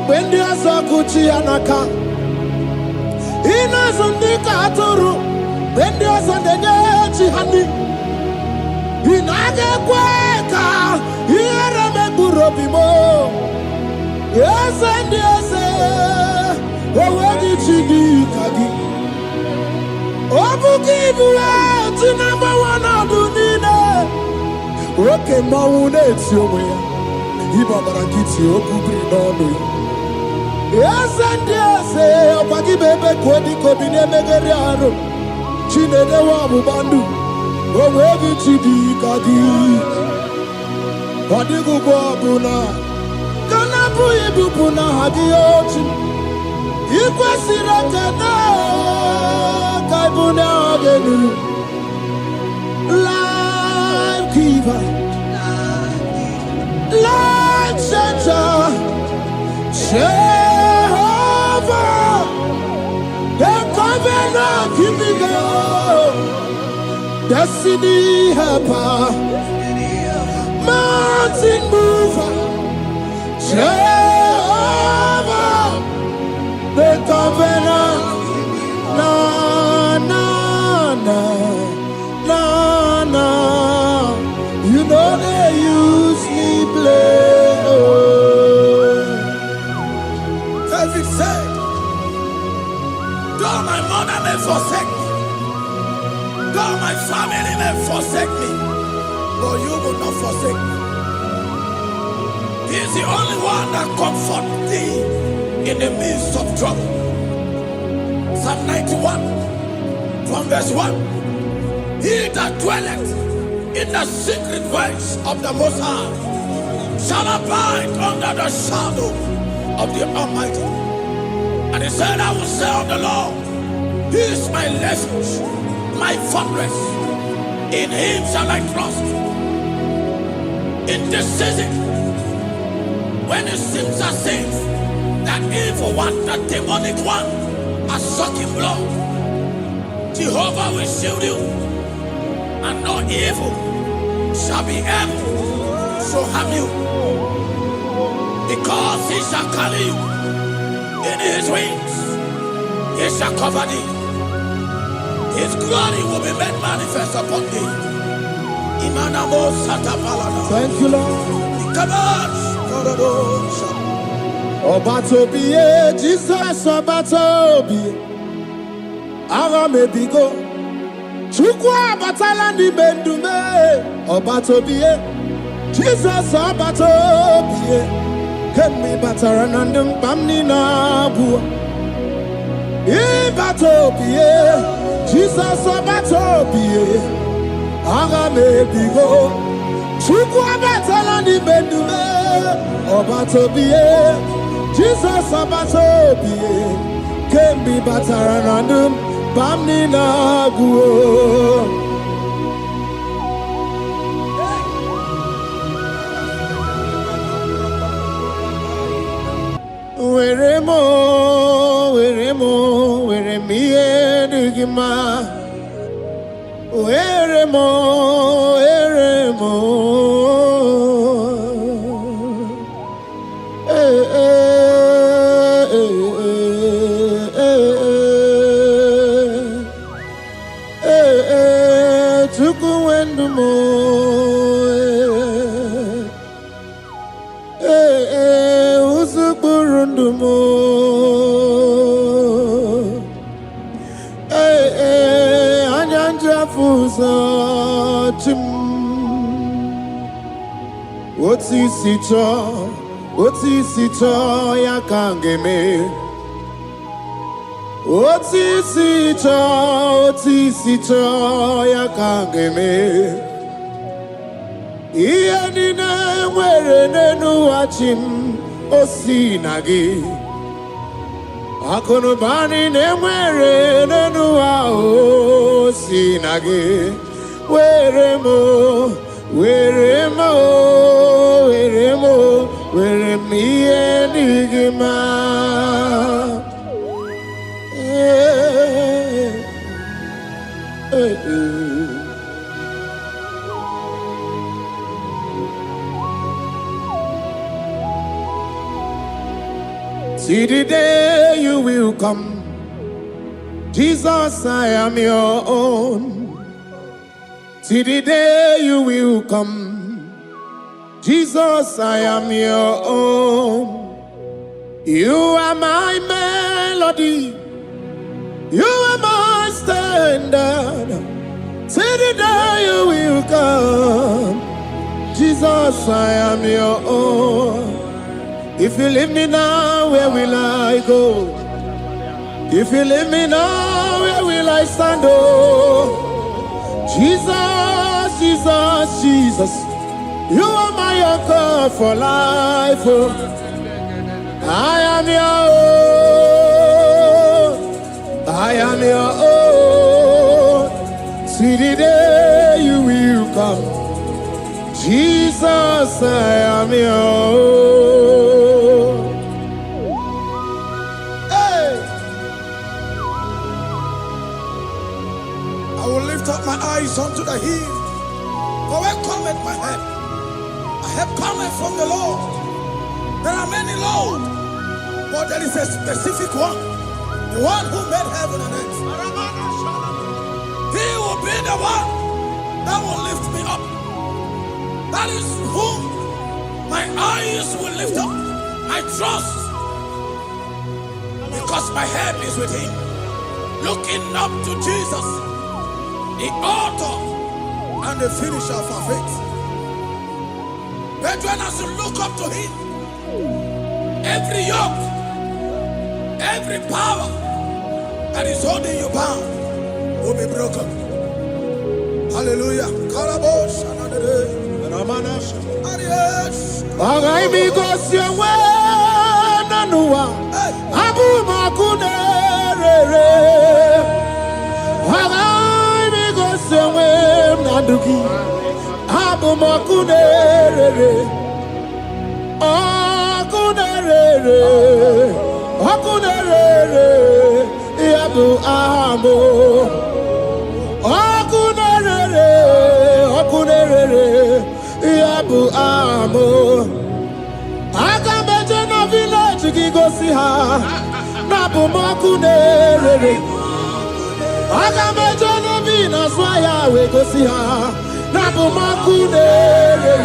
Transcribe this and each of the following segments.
when the Asakuchi Anaka. Ina Sundika Turu, when the Asandachi Hani. Inaga Quaka, here me Burobimo. Yes, and yes, what did she do, Kagi? Obukibu, number one, I do need. Okay, Maune, it's your way. Ibabarakiti okubri n'ọnụ. Yes and yes, ọbagi bebe kwedi kobine megeri arụ. Chinede wa bubandu, onwegi chidi kadi. Ọdịgụ bụ ọbụna, kana bụ ibupu na hadi ochi. Ikwesịrị ekene ka ibu na ọgenu. Life giver. Light center, Jehovah, the covenant keeping God, destiny helper, mountain mover, Jehovah, the covenant, na na na na na, you know they use me play. David said, though my mother may forsake me, though my family may forsake me, but you will not forsake me. He is the only one that comforts thee in the midst of trouble. Psalm 91 from verse 1. He that dwelleth in the secret place of the Most High shall abide under the shadow of the Almighty. And he said, I will say of the Lord, He is my refuge, my fortress. In Him shall I trust. In this season, when it seems as if that evil one, that demonic one, are sucking blood, Jehovah will shield you, and no evil shall be able to harm you, because He shall carry you in His wings. He shall cover thee. His glory will be made manifest upon thee. Thank you, Lord. Obatobiye, Jesus Obatobiye. Ara mebigo. Chukwa batala ni bendume. Obatobiye, Jesus Obatobiye. Kemi bataranandum pamni na bua. Ibatobiye, Jesus Obatobiye. Ara mebigo. Chukwa batala ni bendume. Obatobiye, Jesus Obatobiye. Kemi bataranandum pamni na bua. Where me edugima. Where mo. Tukuendumo. Usukurundumo. Otisicho ya kangeme. Otisicho ya kangeme. Iya nina mwere nenu wachim osinagi. Akonubani ne mwere nenu wa osinagi. Where me enigma. See the day you will come. Jesus, I am your own. See the day you will come. Jesus, I am your own. You are my melody. You are my standard. See the day you will come. Jesus, I am your own. If you leave me now, where will I go? If you leave me now, where will I stand? Oh, Jesus, Jesus, Jesus. You are my anchor for life. Oh, I am your own. I am your own. See the day you will come. Jesus, I am your own. Hey! I will lift up my eyes unto the hill. For where cometh my help? My help cometh from the Lord. There are many Lord, but there is a specific one. The one who made heaven and earth. He will be the one that will lift me up. That is whom my eyes will lift up. I trust, because my help is with him. Looking up to Jesus, the author and the finisher of our faith. Brethren, as you look up to him, every yoke, every power that is holding you bound will be broken. Hallelujah. Karabosh, another day. Agai because you were nanua Abu Makunere. Agai because you were Naduki Abu Makunere. Akunere Akunere Abu Amo Akunere Akunere Yabu amo Agameje na village gigosi ha Nabu makunere Agameje na vina swaya we gosi ha Nabu makunere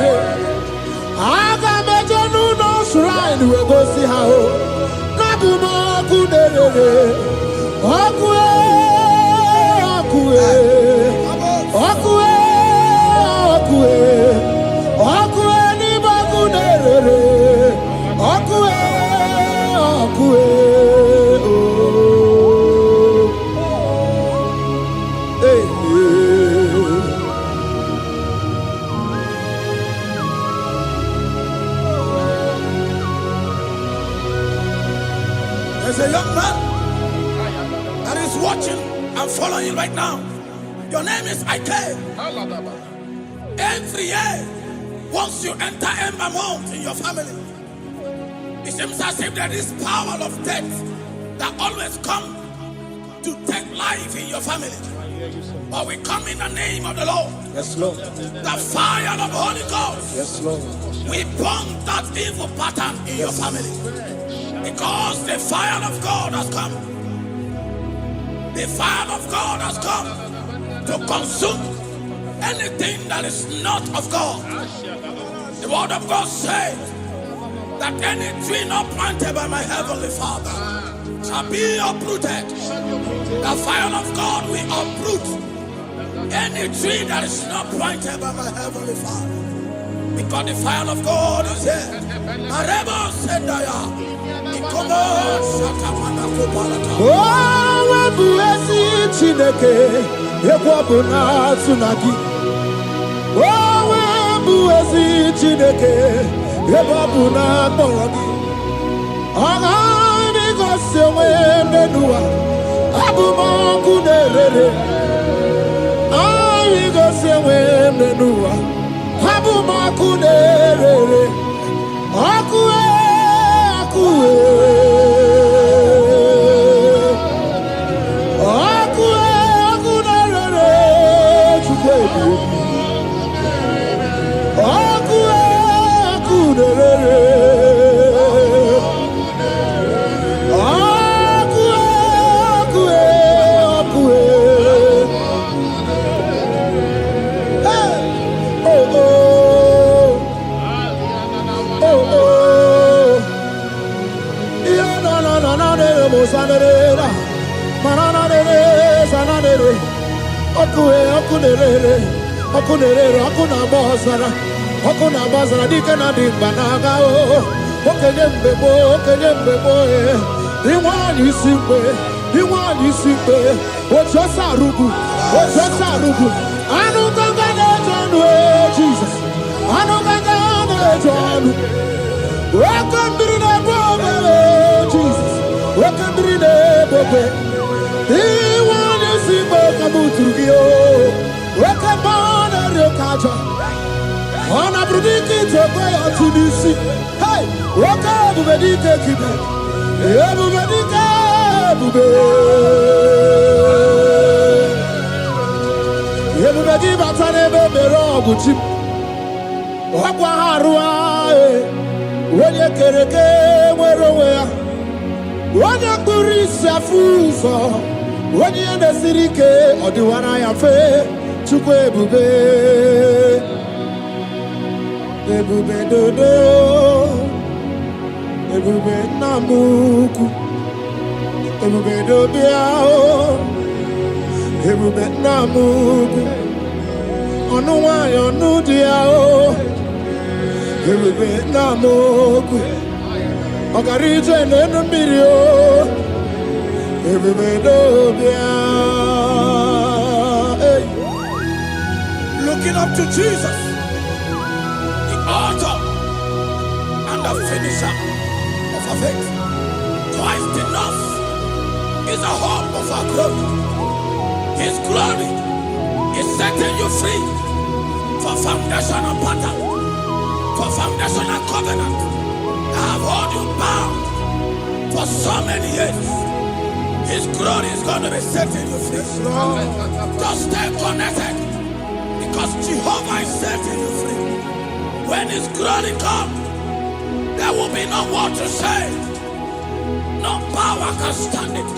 Agameje no shrine we gosi ha Nabu makunere Okue Okue Okue Okue Okue ni bakunere, okue, okue, oh. Hey, There's a young man that is watching and following right now. Your name is Ike. Every year, once you enter Ember Mount in your family, it seems as if there is power of death that always come to take life in your family. But we come in the name of the Lord. Yes, Lord. The fire of the Holy Ghost. Yes, Lord. We burn that evil pattern in your family. Because the fire of God has come. The fire of God has come to consume anything that is not of God. The word of God says that any tree not planted by my heavenly Father shall be uprooted. The fire of God will uproot any tree that is not planted by my heavenly Father. Because the fire of God is here. Owebuezi Chineke ebabuna kpọrọgị ọgani gosi onwe n'ụwa abụmọkụ na-erere anyị gosi onwe n'ụwa abụmọkụ na-erere ọkụ ọkụ ọkụ ọkụ na-erere chukwu ebi mosanera. Mananere, sananere. Okunerere. Okunere, okuna bozara. Okuna bozara dikana dimbanaga o. Okenyembebo Iwani simpe Ojosarugu Anu gangane jonu Jesus Anu gangane jonu Wakambirine bobe Jesus Wakambirine bobe Iwani simpe kabuturugio Wakambana rekaja Ona brudiki tokwe atunisi Hey, wakabu bedike kibe Ebu bedike bube Ebu bedi batane bebero guchim Wakwa harua Wenye kereke mwerowe Wenye kurisi afuso Wenye nesirike Odiwana ya fe Chukwe bube Ebube dodo, ebube namuku, ebube dobiao, ebube namuku, onuwa yonudiao, ebube namuku, okarije nenumirio, ebube dobiao. Looking up to Jesus, author and the finisher of our faith. Christ in us is the hope of our glory. His glory is setting you free for foundational pattern, for foundational covenant that have held you bound for so many years. His glory is going to be setting you free. Just stay connected because Jehovah is setting you free. When His glory comes, there will be no more to say. No power can stand it.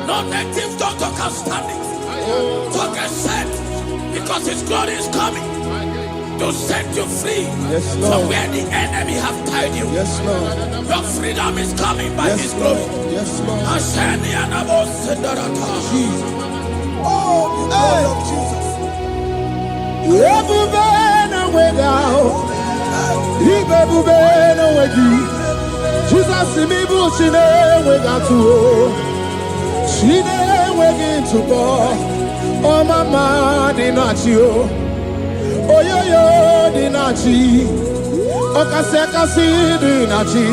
No native doctor can stand it. So get set, because His glory is coming to set you free from where the enemy have tied you. Yes, Lord. Your freedom is coming by His glory. Yes, Lord. Jesus. Oh, the glory of Jesus. Jesus mi bu chine wegatu chine wegintu bo o mama di nachi o oyoyo di nachi o kase di nachi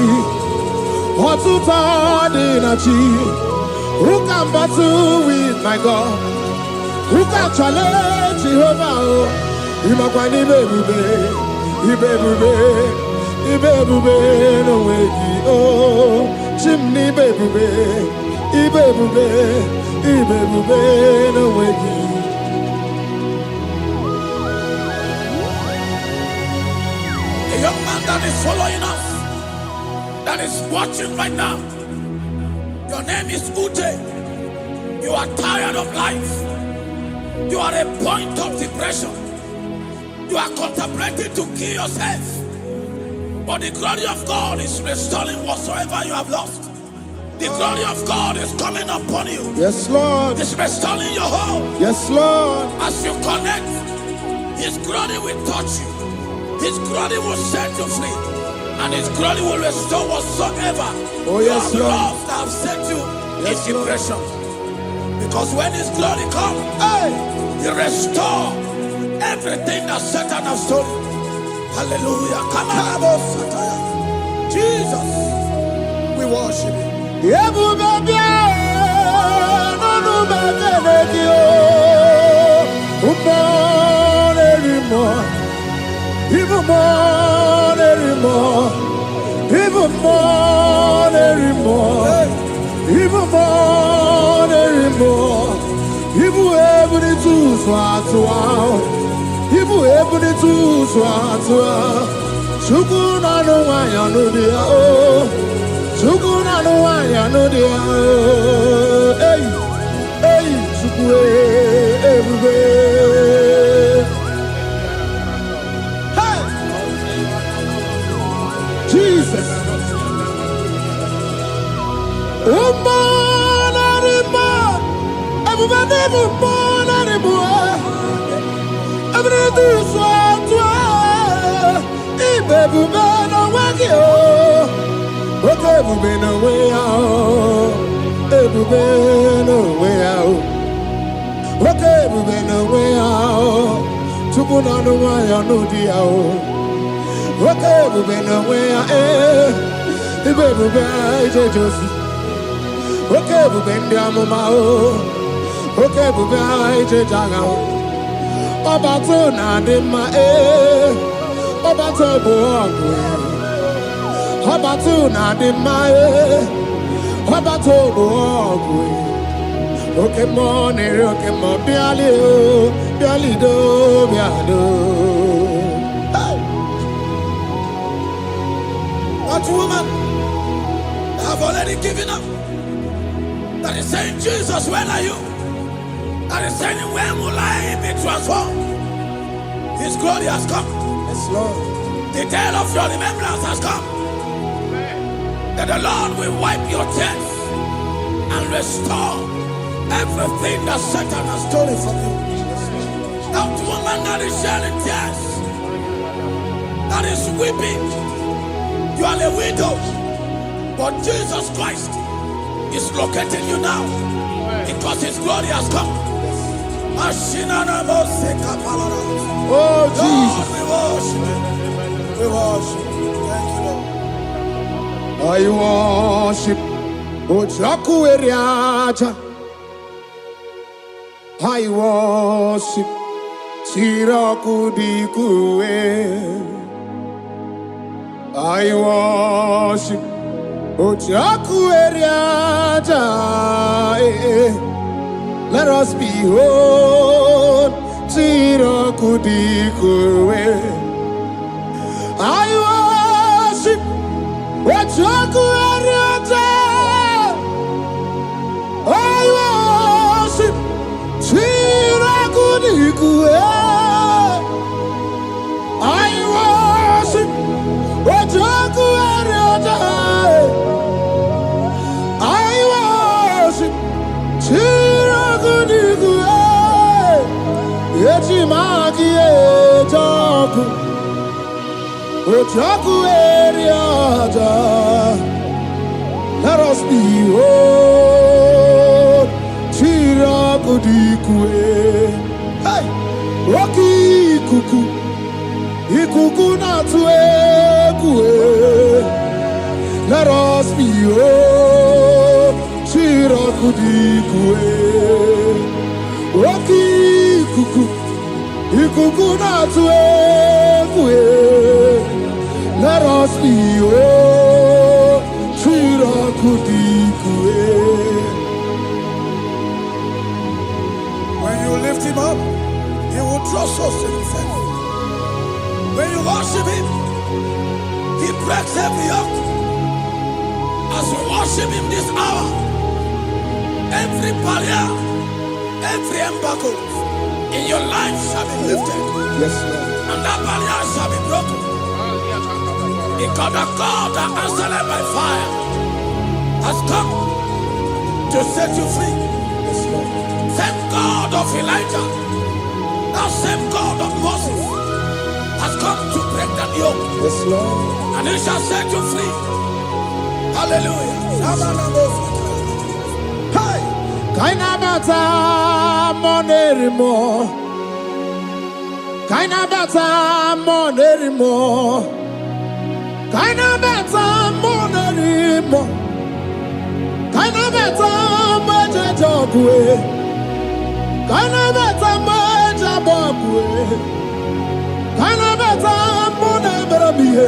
otuta di nachi who can battle with my God, who can challenge Jehovah? Imakwani bebube, ibebube no wegi oh, chimney bebube, ibebube no wegi. A young man that is following us, that is watching right now. Your name is Ute. You are tired of life. You are a point of depression. You are contemplating to kill yourself. But the glory of God is restoring whatsoever you have lost. The glory of God is coming upon you. Yes, Lord. It's restoring your home. Yes, Lord. As you connect, His glory will touch you. His glory will set you free. And His glory will restore whatsoever you have lost that have set you in depression. Because when His glory comes, He restores everything that Satan has stolen. Hallelujah. Come on, Jesus, we worship You. Even more anymore. Even more anymore. Even more anymore. Even every two swat. Even every two swat. Shukuna no one ya no dia. Shukuna no one ya no dia. Hey, hey, shukwe everywhere. Jesus. That woman have already given up. That is saying, Jesus, where are you? That is saying, when will I be transformed? His glory has come. Yes, Lord. The day of your remembrance has come. That the Lord will wipe your tears and restore everything that Satan has stolen from you. That woman that is shedding tears, that is weeping. You are a widow, but Jesus Christ is locating you now because His glory has come. Oh, Jesus. Lord, we worship. Thank you, Lord. I worship. Ojaku eriaja. I worship. Tiraku dikue. I worship. Ojaku eriaja. Let us behold. Tiraku dikue. I worship. Ojaku eriaja. I worship. Tiraku dikue. I worship. Ojaku eriaja. I worship. Tiraku dikue. Echimaki ejaku. Ojaku eriaja. Let us behold. Tiraku dikue. Hey, Rocky kuku. Ikuku na tuekue. Let us behold. Tiraku dikue. Rocky kuku. Ikuku na tuekue. Let us behold. Tiraku dikue. When you lift Him up, He will draw souls to Himself. When you worship Him, He breaks every yoke. As we worship Him this hour, every barrier, every embargo in your life shall be lifted. Yes, Lord. And that barrier shall be broken. Because the God that answered by fire has come to set you free. Yes, Lord. Same God of Elijah, that same God of Moses has come to break that yoke. Yes, Lord. And He shall set you free. Hallelujah. Hey! Kaina bata monerimo. Kaina bata monerimo. Kaina bata monerimo. Kaina bata majajogwe. Kaina bata majabogwe. Kaina bata monebramiye.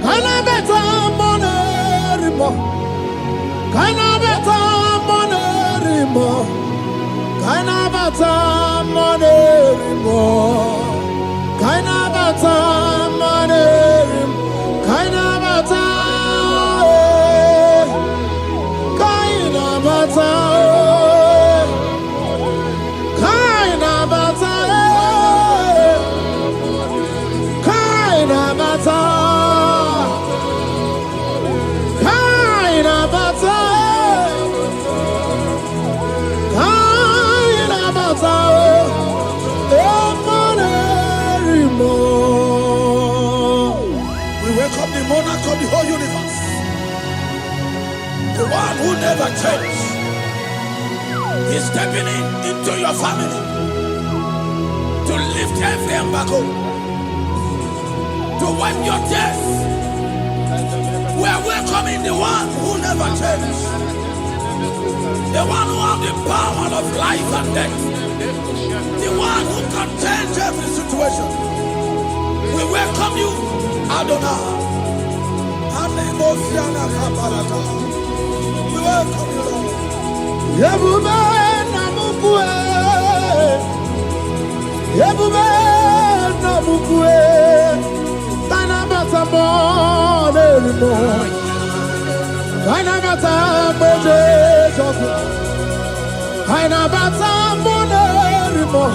Kaina bata monerimo. Kaina bata monerimo. Kaina bata monerimo. Kaina bata monerimo. Kaina bata. Kaina bata. Kaina bata. Kaina bata. Kaina bata. monarch of the whole universe, the one who never changed, is stepping into your family to lift every embargo, to wipe your tears. We are welcoming the one who never changed, the one who has the power of life and death, the one who can change every situation. We welcome you, Adonai. We welcome you, Lord. Yebube namukwe, Yebube namukwe, Tanabata monerimo, Tanabata meje joku, Tanabata monerimo,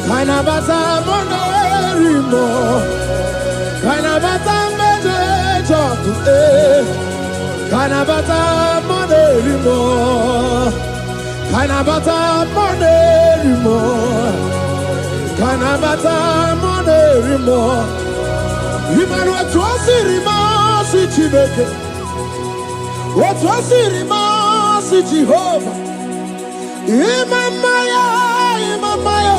Tanabata monerimo, Tanabata meje joku, Kanabata monerimo, Kanabata monerimo, Kanabata monerimo. Imanu atwasirima si Chineke, atwasirima si Jehovah. Imamaya, Imamaya,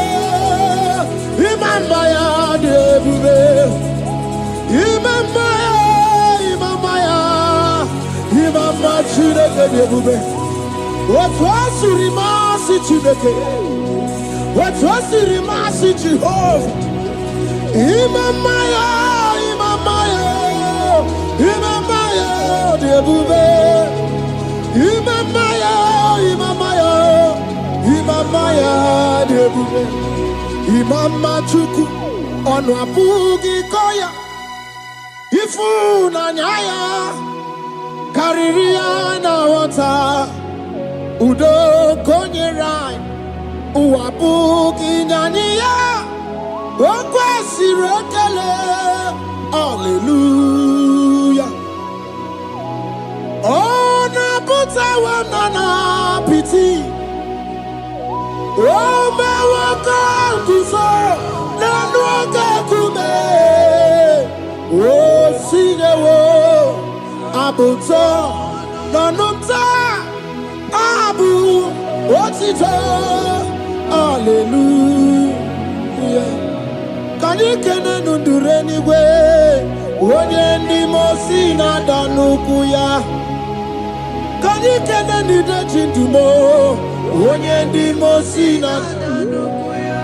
Imamaya debube, Imamaya, Imamaya. Imama Chineke debube, atwasirima si Chineke, atwasirima si Jehovah. Imamaya, Imamaya, Imamaya debube, Imamaya, Imamaya, Imamaya debube. Imama Chuku onu abugi koya, ifu na nyaya. Kariria na wata udo konyerai uwabuki nyaniya okwesi rekele. Hallelujah. Ona buta wanana piti Ome waka kuso nanuaka kume O sinewo Abuto, nanumta, abu, otito, hallelujah. Kanikene nundureni we, onye ndi mosi na danukuya. Kanikene nide chintumo, onye ndi mosi na danukuya.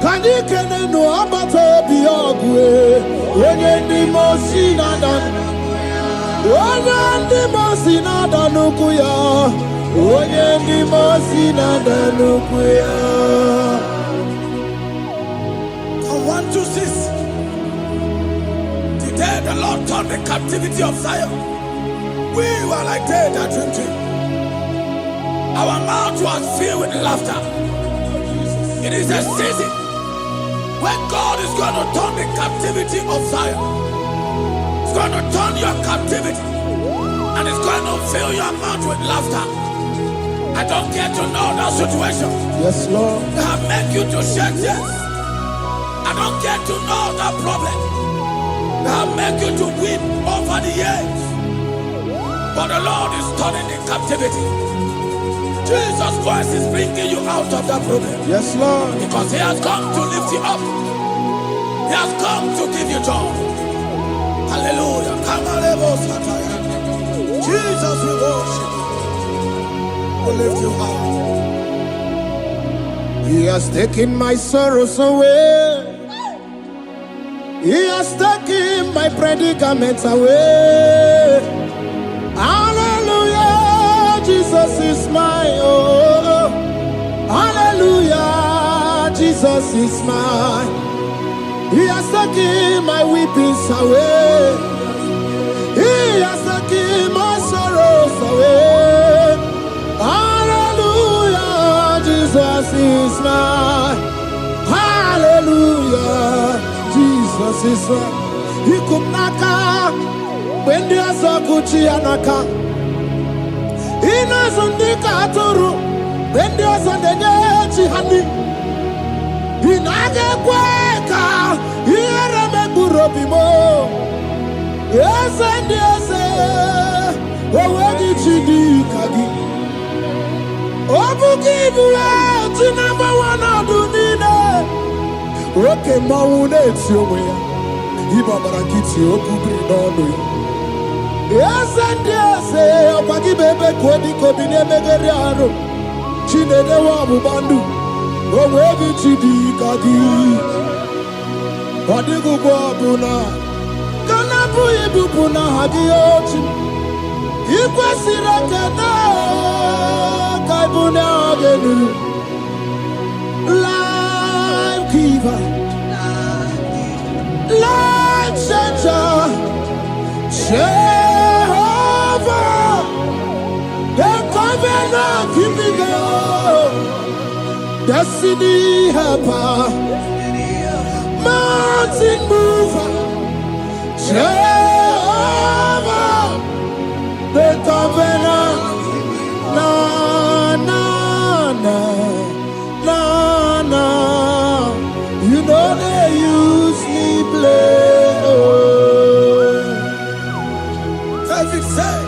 Kanikene no abato biyogwe, onye ndi mosi na danukuya. Onye ndị mosi na-adanukwu ya, onye ndị mosi na-adanukwu ya. From 1 to 6, the day the Lord turned the captivity of Zion, we were like they that dream. Our mouth was filled with laughter. It is a season when God is going to turn the captivity of Zion. It's going to turn your captivity, and it's going to fill your mouth with laughter. I don't get to know that situation. Yes, Lord. That make you to shed tears. I don't get to know that problem. That make you to weep over the years. But the Lord is turning the captivity. Jesus Christ is bringing you out of that problem. Yes, Lord. Because He has come to lift you up. He has come to give you joy. Hallelujah. Jesus, we worship you. We lift you up. He has taken my sorrows away. He has taken my predicaments away. Hallelujah. Jesus is mine. Oh, hallelujah. Jesus is mine. He has taken my weepings away. He has taken my sorrows away. Hallelujah, Jesus is mine. Hallelujah, Jesus is mine. He could naka when there's a Gucci anaka. He knows on the Katuru when there's a Nechi honey. He naga kweka. He remember Robimo. Yes, and yes, where did you do, Kagi? Oh, give you out to number one of the Nina. Okay, Mauna, it's your way. Ibabarakiti, Okubri, no. Yes, and yes, Pagi Bebe, Kodi, Kobine, Megariano, Chine, the Wabu Bandu. Oh, where did you do, Kagi? What did you go, Buna? Kanabu, Ibupuna, Hadioti. Ikwasiraka, Kaibuna, Life giver, life changer, Jehovah, the covenant keeping God, destiny helper, mountain mover, Jehovah, the covenant, na na na na na. You know they use me play. Oh. David said,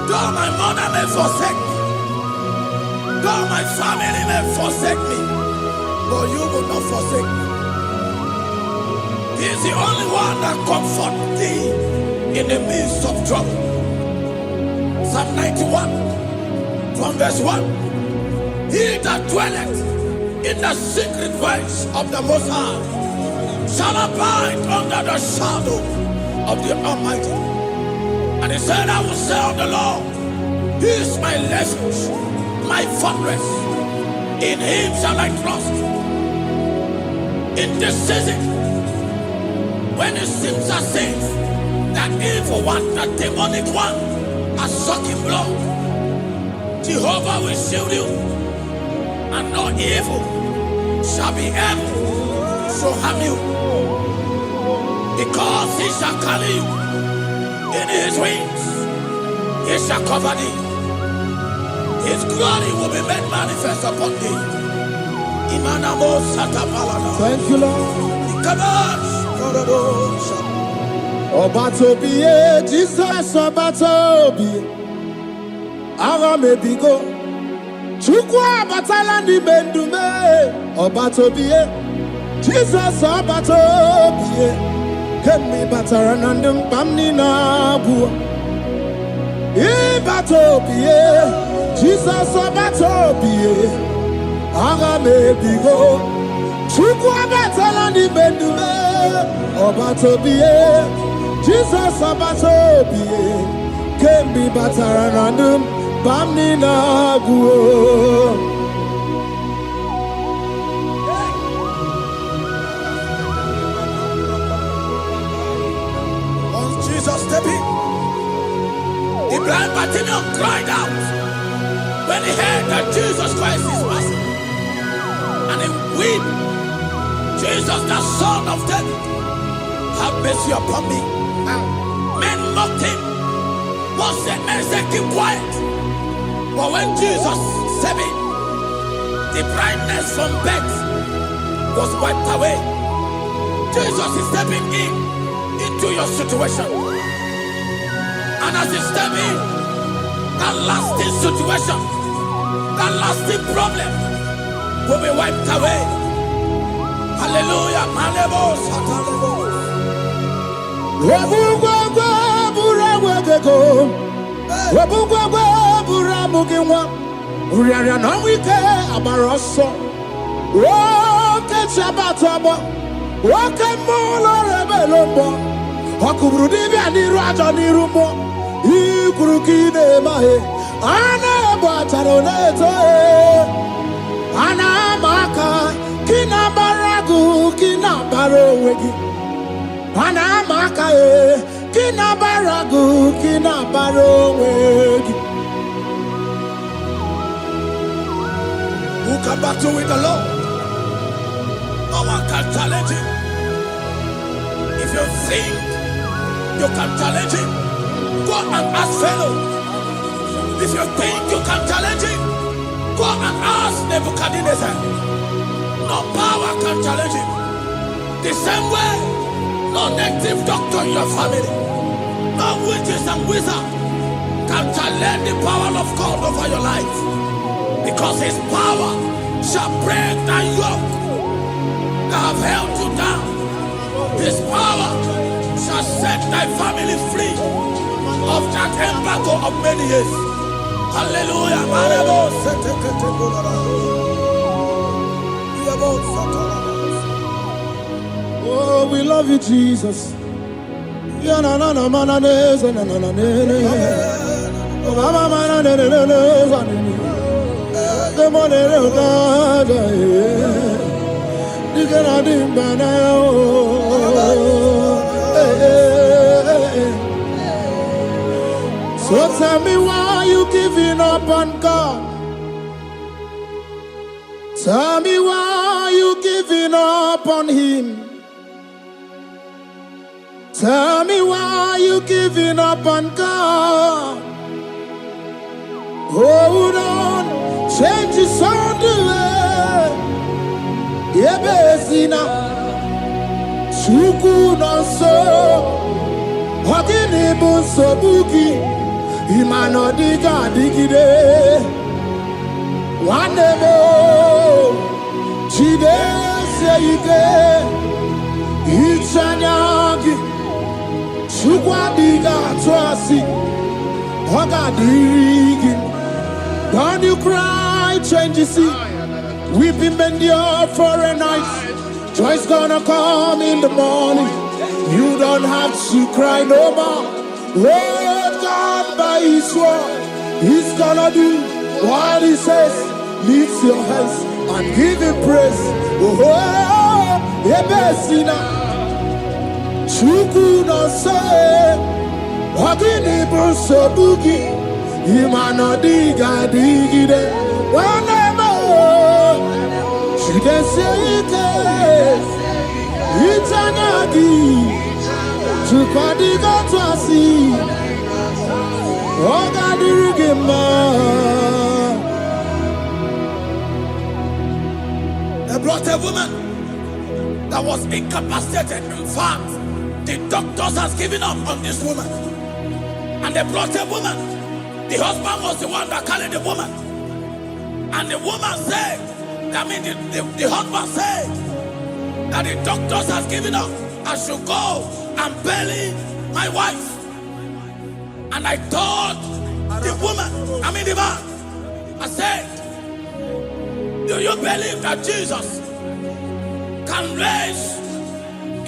though my mother may forsake me, though my family may forsake me, but you will not forsake me. He is the only one that comforts thee in the midst of trouble. Psalm 91, from verse 1. He that dwelleth in the secret place of the Most High shall abide under the shadow of the Almighty. And he said, I will say of the Lord, He is my refuge, my fortress. In Him shall I trust. In this season, when it seems as if that evil one, that demonic one, are sucking blood, Jehovah will shield you, and no evil shall be able to harm you, because He shall carry you in His wings. He shall cover thee. His glory will be made manifest upon thee. Thank you, Lord. Obatobiye, Jesus Obatobiye. Ara mebigo. Chukwa batala ni bendume. Obatobiye, Jesus Obatobiye. Kemi bataranandum pamni na buwa. Ibatobiye, Jesus Obatobiye. Ara mebigo. Chukwa batala ni bendume. Obatobiye, Jesus Obatobiye. Kemi bataranandum pamni na buwa. Step in. The blind Bartimaeus cried out when he heard that Jesus Christ is passing, and he wept. Jesus, the Son of David, have mercy upon me. Men mocked him. Most said, men said, keep quiet. But when Jesus stepped in, the brightness from birth was wiped away. Jesus is stepping into your situation. And as he step in, that lasting situation, that lasting problem will be wiped away. Hallelujah. Ikurukine mahe ana bataroneto ana maka kina baragu kina barowegi ana maka kina baragu kina barowegi. Who can battle with the Lord? No one can challenge him. If you think you can challenge him, go and ask fellow. If you think you can challenge him, go and ask Nebuchadnezzar. No power can challenge him. The same way No native doctor in your family, no witches and wizards can challenge the power of God over your life. Because his power shall break that yoke that have held you down. His power shall set thy family free of that embargo of many years. Hallelujah. Oh, we love you, Jesus. So tell me why you giving up on God. Tell me why you giving up on him. Tell me why you giving up on God. Hold on, change is on the way. Yebesina, Chuku no so, Hogini bunso buki, Imano diga digide, Wanemo, Chide seike, Ichanyagi, Chukwa diga twasi, Hoga digi. Don't you cry, change you see. Weeping bend your for a night. Joy's gonna come in the morning. You don't have to cry no more. Hold God by his word. He's gonna do what he says. Lift your hands and give him praise. Oh, Ebesina. Chuku no say. Wagini bruso bugi. Imano diga digide. Wanemo. Chide seike. Itanyagi. Chukadiga twasi. Oga dirigema. They brought a woman that was incapacitated. In fact, the doctors has given up on this woman. And they brought a woman. The husband was the one that carried the woman. And the woman said, the husband said that the doctors has given up. I should go and bury my wife. And I told the woman, the man, I said, do you believe that Jesus can raise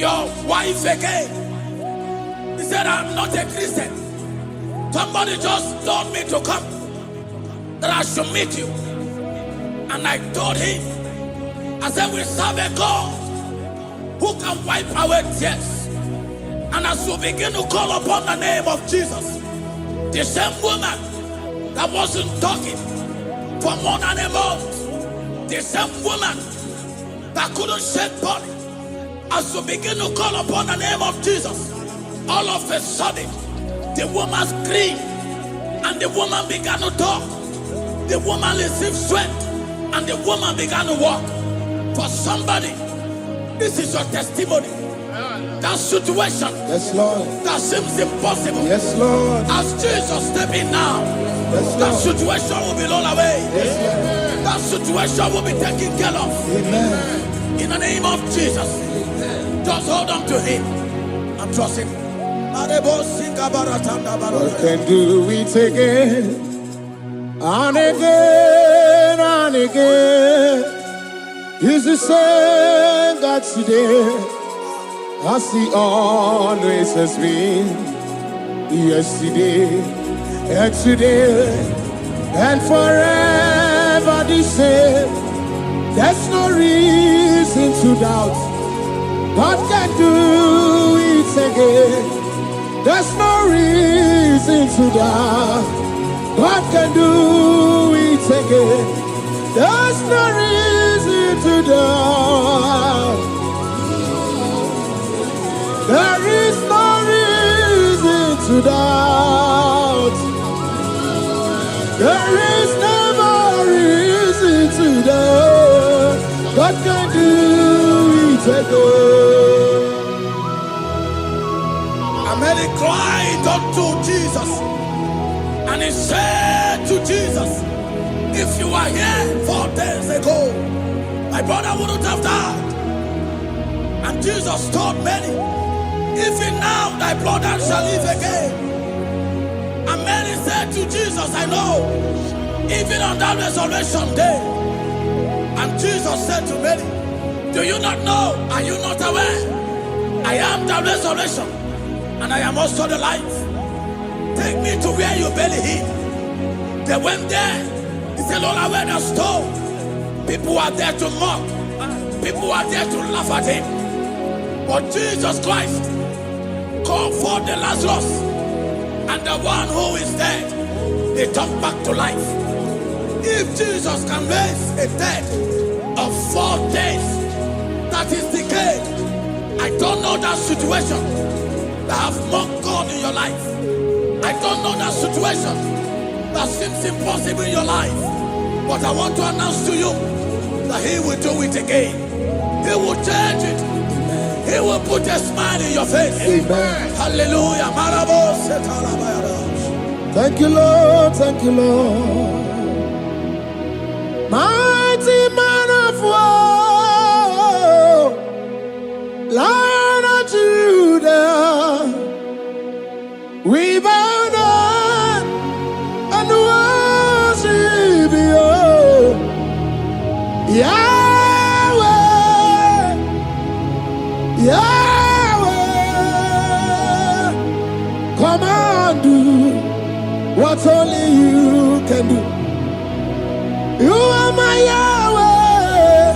your wife again? He said, I'm not a Christian. Somebody just told me to come, that I should meet you. And I told him, I said, we serve a God who can wipe away tears. And as we begin to call upon the name of Jesus, the same woman that wasn't talking for more than a month, the same woman that couldn't shed body, as we begin to call upon the name of Jesus, all of a sudden, the woman screamed, and the woman began to talk. The woman received strength, and the woman began to walk. For somebody, this is your testimony. That situation, yes, Lord, that seems impossible, yes, Lord, as Jesus step in now, yes, that situation will be rolled away. Yes, that situation will be taken care of. Amen. In the name of Jesus, just hold on to him and trust him. God can do it again and again and again. He's the same God today as he always has been. Yesterday and today and forever the same. There's no reason to doubt. God can do it again. There's no reason to doubt. God can do it again. There's no reason to doubt. There is no reason to doubt. There is never reason to doubt. God can do it again. And Mary cried unto Jesus. And he said to Jesus, if you were here 4 days ago, my brother wouldn't have died. And Jesus told Mary, even now thy brother shall live again. And Mary said to Jesus, I know, even on that resurrection day. And Jesus said to Mary, do you not know? Are you not aware? I am the resurrection, and I am also the life. Take me to where you barely hid. They went there. He said, Lord, I went a stone. People are there to mock. People are there to laugh at him. But Jesus Christ called for the Lazarus, and the one who is dead, they turned back to life. If Jesus can raise a dead of 4 days that is decayed, I don't know that situation that have mocked God in your life. I don't know that situation that seems impossible in your life. But I want to announce to you that He will do it again. He will change it. Amen. He will put a smile in your face. Amen. Hallelujah. Thank you, Lord. Thank you, Lord. Mighty man of war, Lion of Judah, we bow down and worship you, Yahweh, Yahweh. Come and do what only you can do. You are my Yahweh,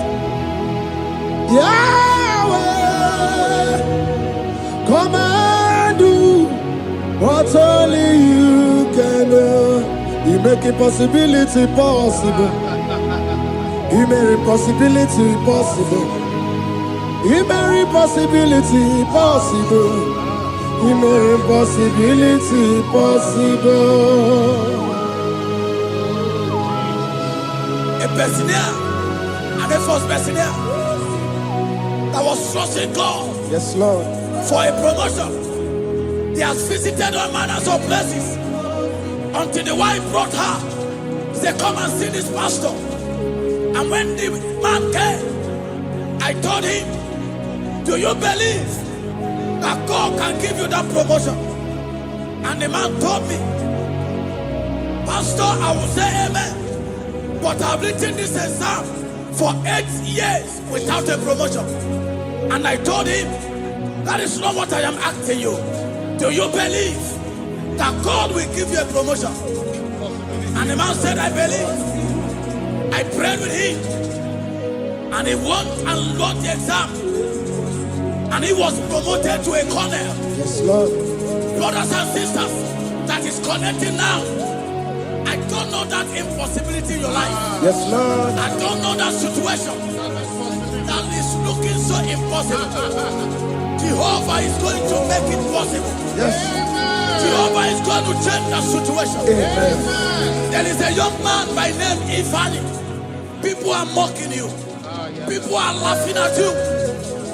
Yahweh. Come and do what only you can do. You make impossibility possible. You make impossibility possible. You make impossibility possible. You make impossibility possible. A Bethania, and a first Bethania that was trusting God. Yes, Lord. For a promotion. He has visited all manners of places until the wife brought her. He said, come and see this pastor. And when the man came, I told him, do you believe that God can give you that promotion? And the man told me, Pastor, I will say amen. But I've written this exam for 8 years without a promotion. And I told him, that is not what I am asking you. Do you believe that God will give you a promotion? And the man said, I believe. I prayed with him. And he won and wrote the exam. And he was promoted to a colonel. Yes, Lord. Brothers and sisters, that is connecting now. I don't know that impossibility in your life. Yes, Lord. I don't know that situation that is looking so impossible. Jehovah is going to make it possible. Yes. Jehovah is going to change that situation. Amen. There is a young man by name Ifani. People are mocking you. People are laughing at you.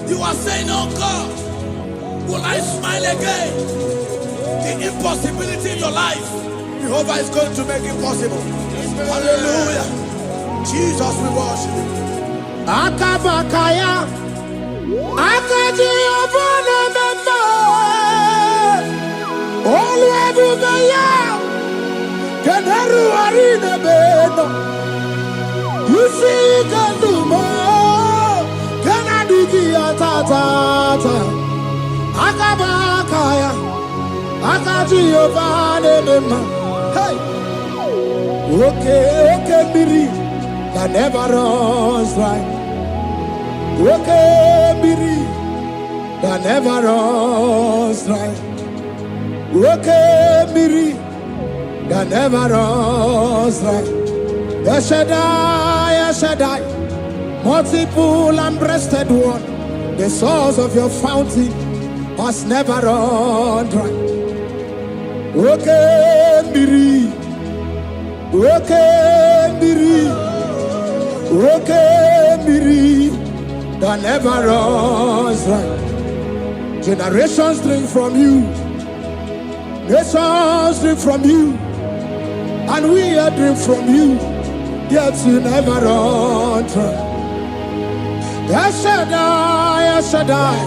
You are saying, oh God, will I smile again? The impossibility in your life, Jehovah is going to make it possible. Hallelujah. Jesus, we worship you. Akabakaya, Akaji Obana Mama, Oluwabubaya, Keneru Arina Beno, you see Kandumo, Kanadiki Atata, Akabakaya, Akaji Obana Mama, hey, okay, Miri, that never runs dry. Okay, Miri, that never runs dry. Okay, Miri, that never runs dry. Shaddai, multiple and breasted one, the source of your fountain must never run dry. Okay, Miri, okay, Miri, okay, Miri, that never runs dry. Generations drink from you, Nations drink from you, and we are drink from you, yet you never run dry. Yes, Shaddai,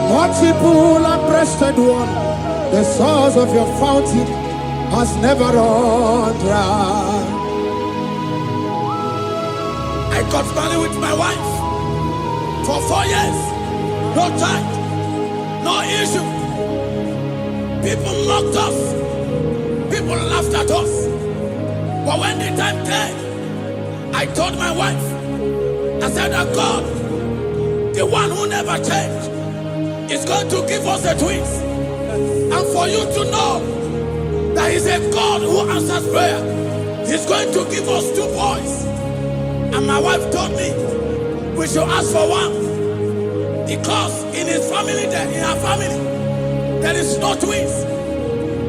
multiple and breasted one, the source of your fountain has never run dry. I got married with my wife for 4 years. No child, no issue. People mocked us. People laughed at us. But when the time came, I told my wife, I said that God, the one who never changed, is going to give us the twins. And for you to know that He's a God who answers prayer, He's going to give us 2 boys. And my wife told me we should ask for one, because in his family, in her family, there is no twins,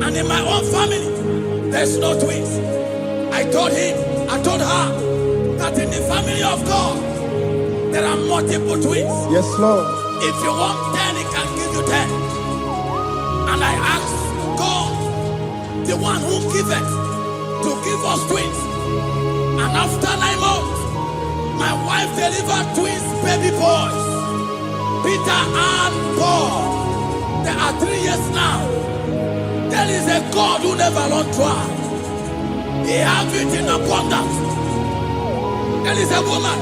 and in my own family, there's no twins. I told her that in the family of God, there are multiple twins. Yes, Lord. If you want 10, He can give you 10. And I asked God, the one who giveth, to give us twins. And after 9 months, my wife delivered twins, baby boys, Peter and Paul. They are 3 years now. There is a God who never runs dry. He has it in abundance. There is a woman.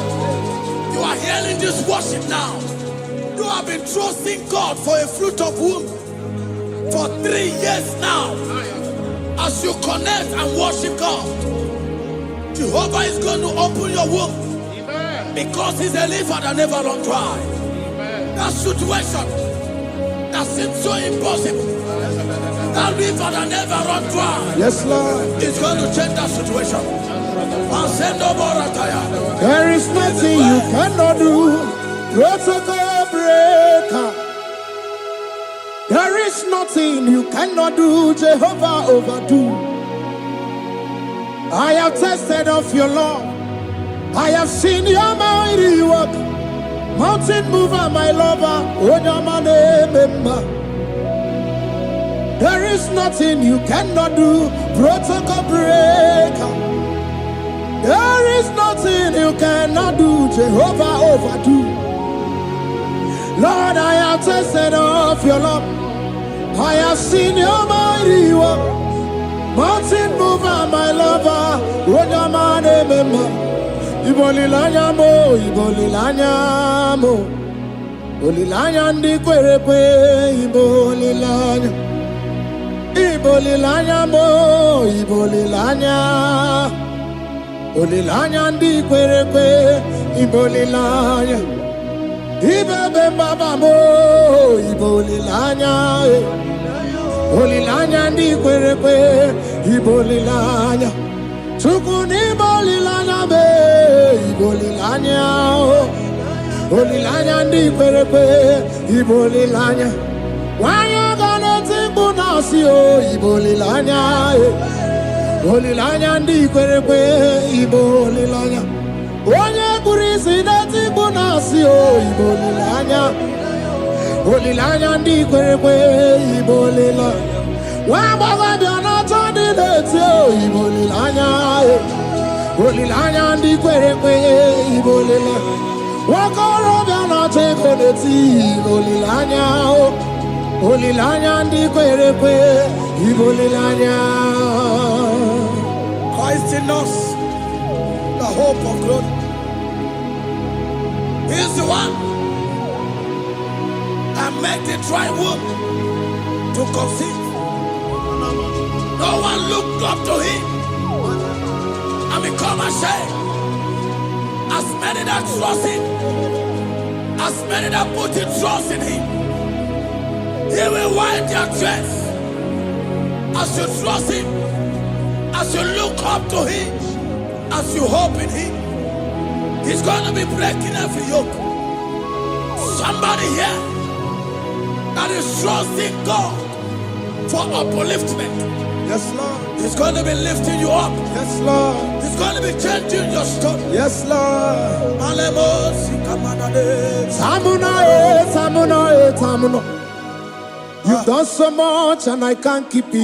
You are hearing this worship now. You have been trusting God for a fruit of womb for 3 years now. As you connect and worship God, Jehovah is going to open your womb. Because He's a river that never runs dry. That situation that seems so impossible, that river that never runs dry, Yes, Lord. is going to change that situation. There is nothing you cannot do. Protocol breaker. There is nothing you cannot do. Jehovah overdo. I have tasted of your love. I have seen your mighty work. Mountain mover, my lover. There is nothing you cannot do. Protocol breaker. There is nothing you cannot do. Jehovah overdo. Lord, I have tasted of your love. I have seen your mighty work. Mountain mover, my lover. Ibolilanya mo, ibolilanya mo. Bolilanya ndi kwerekwe, ibolilanya. Ibolilanya mo, ibolilanya. Bolilanya ndi kwerekwe, ibolilanya. Ibebe baba mo, ibolilanya. Bolilanya ndi kwerekwe, ibolilanya. Chukuni bolilanya be, ibolilanya. Bolilanya ndi kwerekwe, ibolilanya. Wanya gana tibu nasi o, ibolilanya. Bolilanya ndi kwerekwe, ibolilanya. Wanya kurisi na tibu nasi o, ibolilanya. Bolilanya ndi kwerekwe, ibolilanya. Wabaga biana tandi leti o, ibolilanya. Bolilanya ndi kwerekwe, ibolilanya. Wakoro biana teko leti, ibolilanya. Bolilanya ndi kwerekwe, ibolilanya. Christ in us, the hope of glory. He is the one that made the dry womb to conceive. No one looked up to Him and become ashamed. As many that trust Him, as many that put in trust in Him, He will wipe their tears. As you trust Him, as you look up to Him, as you hope in Him, He's going to be breaking every yoke. Somebody here that is trusting God for upliftment. Yes, Lord. He's going to be lifting you up. Yes, Lord. He's going to be changing your story. Yes, Lord. Alemos, Tamuna, Tamuna, Tamuna. You You've done so much and I can't keep it.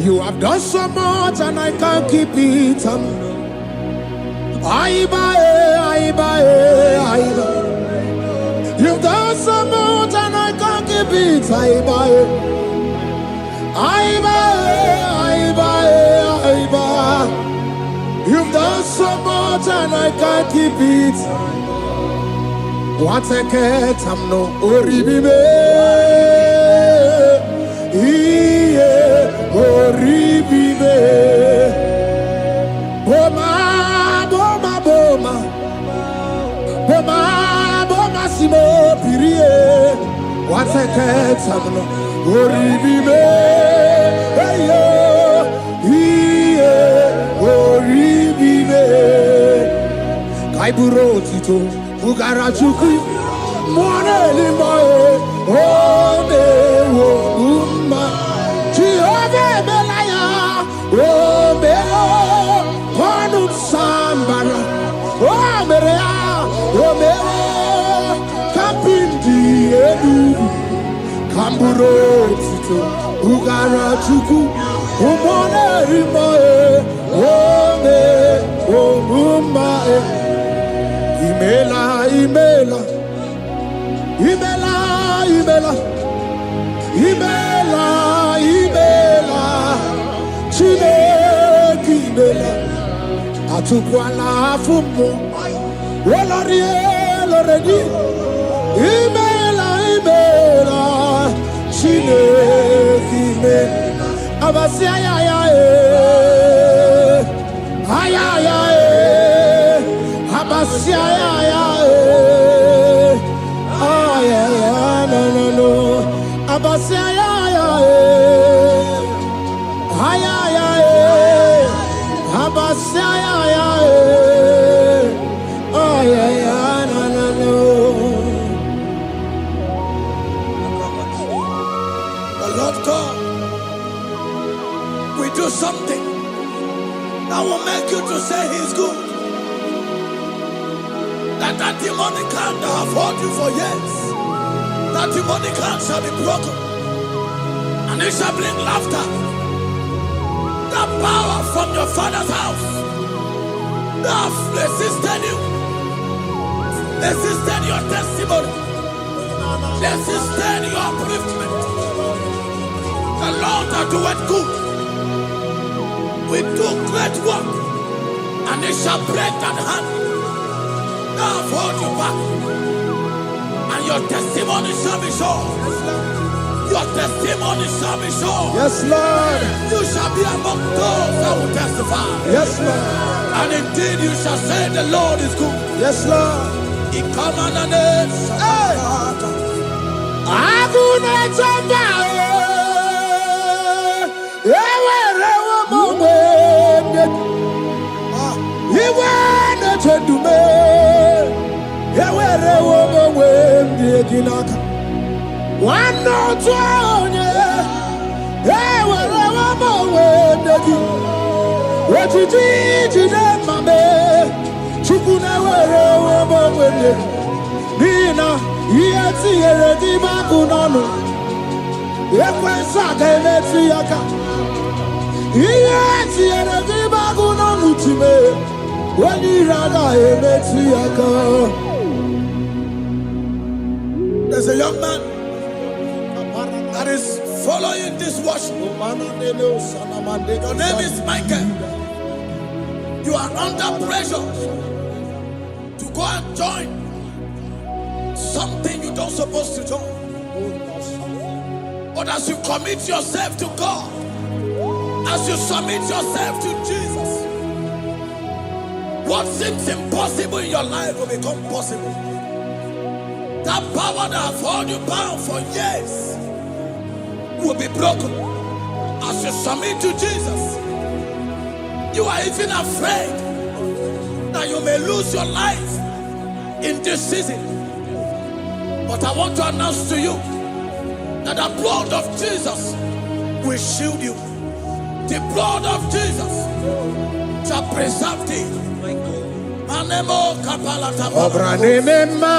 You have done so much and I can't keep it. You've done so much and I can't keep it. You've done so much and I can't keep it. What a cat, I'm no oribibe. Oribibe. Boma, boma, boma. Boma, boma, simo, pirie. What a cat, I'm no oribibe. Hey, yo. Kaiburo tito ugarachuku mwana limbae ode wo umma chiove belaya obeo panu sambara omerea omeo kapindi edu kamburo tito ugarachuku mwana limbae ode wo umma Imela, Imela, Imela, Imela, Imela, Imela, Chineke Imela, Atukwala Fumo, Wolorie, Loredi, Imela, Imela, Chineke Imela, Abasia, Ayaya, Abasia, no. Abasia, Abasia, no. The Lord God will do something that will make you to say He's good. That demonic hand that have held you for years, that demonic hand shall be broken, and it shall bring laughter. That power from your father's house that have resisted you, resisted your testimony, resisted your upliftment. The Lord that doeth good will do great work, and it shall break that hand. Now hold you back, and your testimony shall be shown. Your testimony shall be shown. Yes, Lord. You shall be among those that will testify. Yes, Lord. And indeed you shall say the Lord is good. Yes, Lord. He come on the name. One no twenty, what you did, Mame, Chukuna, Nina, Yeti, Bakunano, Yakwasaka, Yaka, Yeti, Bakunano, Time, when you rada, Yaka. There's a young man that is following this worship. Your name is Michael. You are under pressure to go and join something you don't supposed to join. But as you commit yourself to God, as you submit yourself to Jesus, what seems impossible in your life will become possible. That power that has held you bound for years will be broken as you submit to Jesus. You are even afraid that you may lose your life in this season. But I want to announce to you that the blood of Jesus will shield you. The blood of Jesus shall preserve thee. Manemo kapala Obra tapala. nemema.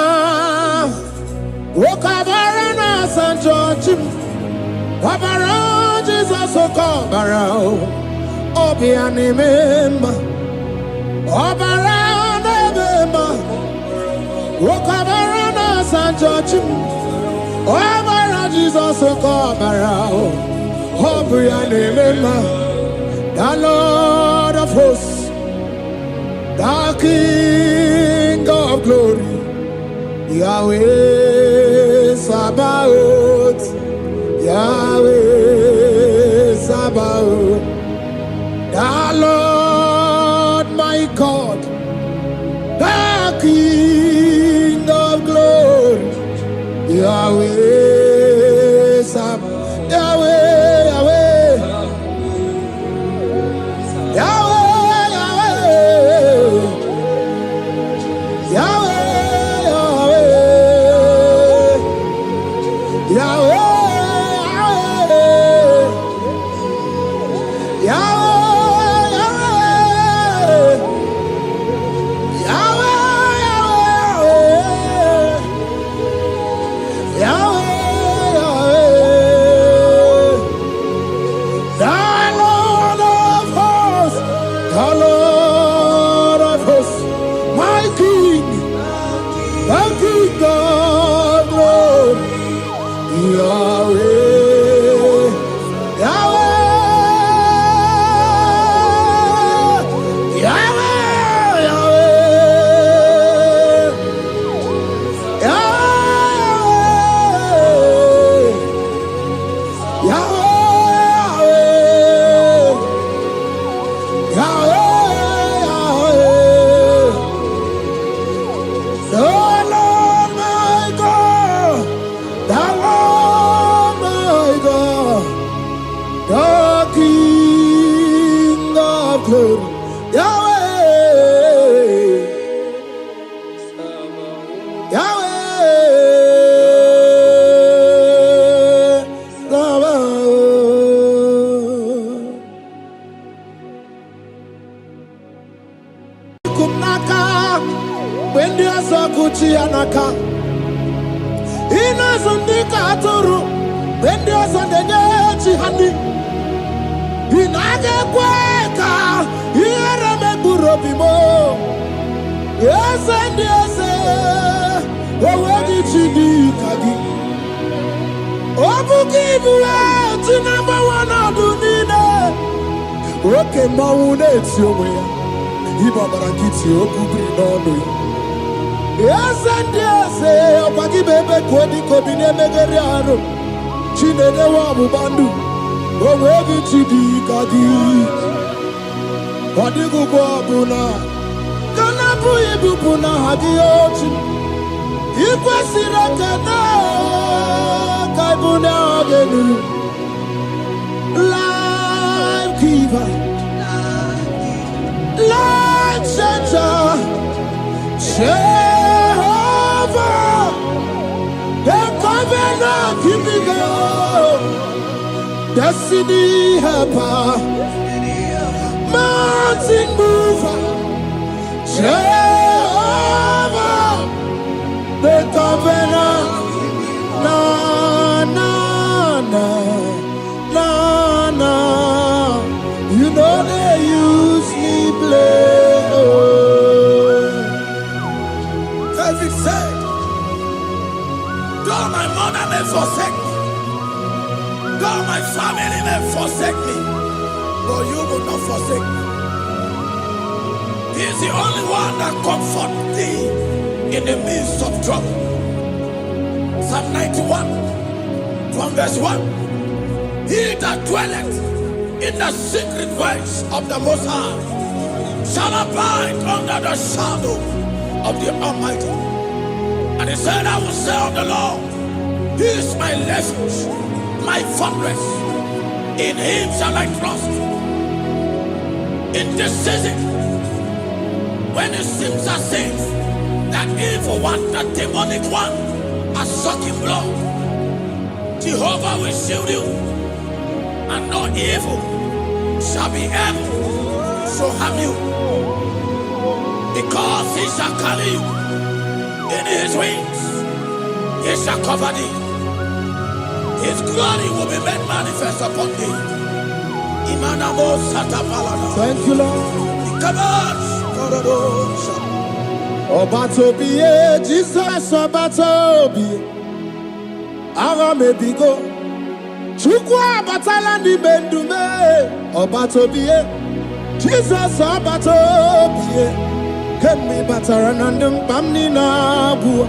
Wokabara na San George. Wabara Jesus okobara. Obia nemema. Obara nemema. Wokabara na San George. Wabara Jesus okobara. Obia nemema. The Lord of hosts, the King of glory, Yahweh Sabaoth, Yahweh Sabaoth, the Lord my God, the King of glory, Yahweh Sabaoth, Yahweh, Yahweh, life giver, life changer, Jehovah, the covenant keeping God, destiny helper, mountain mover, Jehovah, the covenant. Na na na na na, you know they use me play. David said, though my mother may forsake me, though my family may forsake me, but you will not forsake me. He is the only one that comforts thee in the midst of trouble. Psalm 91, from verse 1. He that dwelleth in the secret place of the Most High shall abide under the shadow of the Almighty. And he said, I will say of the Lord, He is my refuge, my fortress. In Him shall I trust. In this season, when it seems as if that evil one, that demonic one, are sucking blood, Jehovah will shield you, and no evil shall be able to harm you. Because he shall carry you in his wings, he shall cover thee. His glory will be made manifest upon thee. Thank you, Lord. Obatobiye, Jesus Obatobiye. Ara mebigo. Chukwa batala ni mendume. Obatobiye, Jesus Obatobiye. Kemi bataranandum bamni nabu.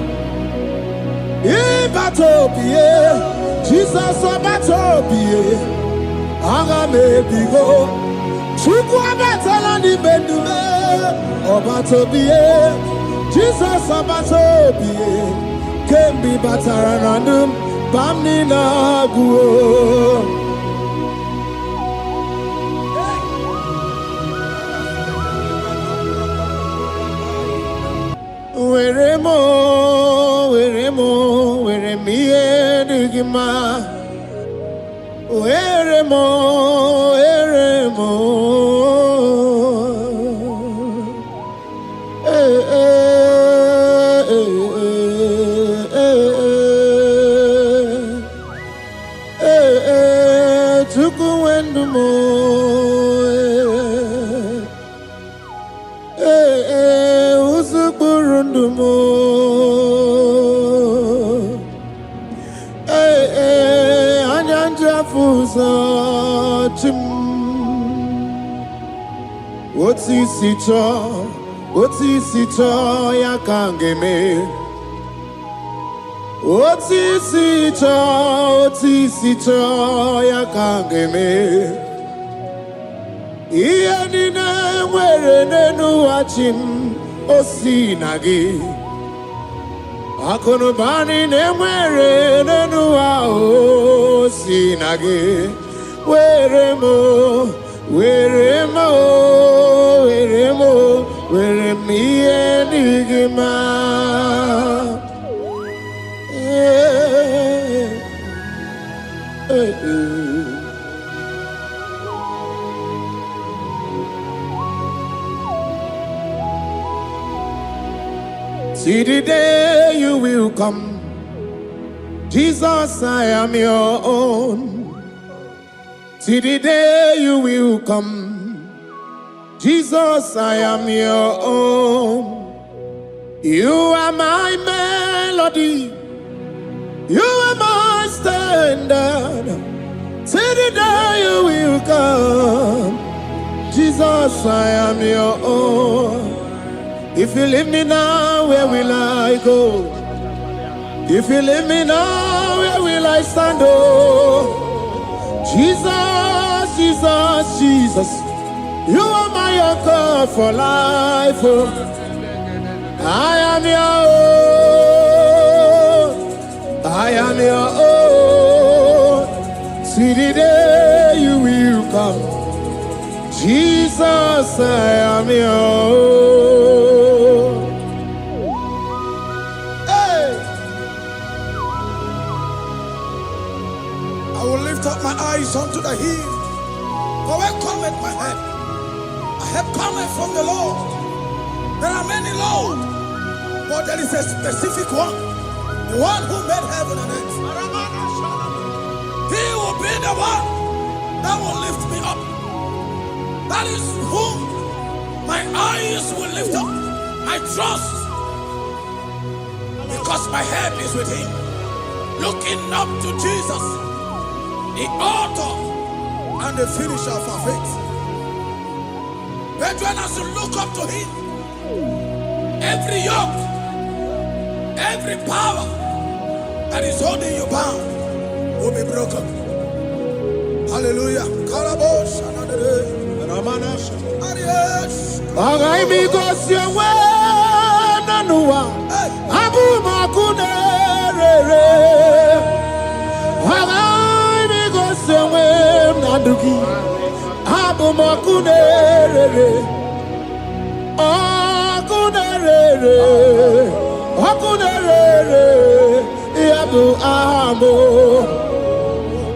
Ibatobiye, Jesus Obatobiye. Ara mebigo. Chukwa batala ni mendume. Obatobiye, Jesus Obatobiye. Kemi bataranandum bamni nabu. Where me digima. Where mo. Tukuendumo. Usukurundumo. Anyanja fusa chim. Oti sito ya kangeme. Oti sito ya kangeme. Iya nina mwere nenu wachim osinagi. Akono bani ne mwere nenu wa osinagi. Were me enigma. See the day you will come, Jesus, I am your own. See the day you will come, Jesus, I am your own. You are my melody, you are my standard. See the day you will come, Jesus, I am your own. If you leave me now, where will I go? If you leave me now, where will I stand? Oh, Jesus, Jesus, Jesus, you are my anchor for life. Oh, I am your own. I am your own. See the day you will come, Jesus, I am your own. I will lift up my eyes unto the hill, for where cometh my help? I have cometh from the Lord. There are many Lord, but there is a specific one, the one who made heaven and earth. He will be the one that will lift me up. That is whom my eyes will lift up. I trust, because my help is with him. Looking up to Jesus, the author and the finisher of our faith. Brethren, as you look up to him, every yoke, every power that is holding you bound will be broken. Hallelujah. Abu makunere, akunere, yabu amo,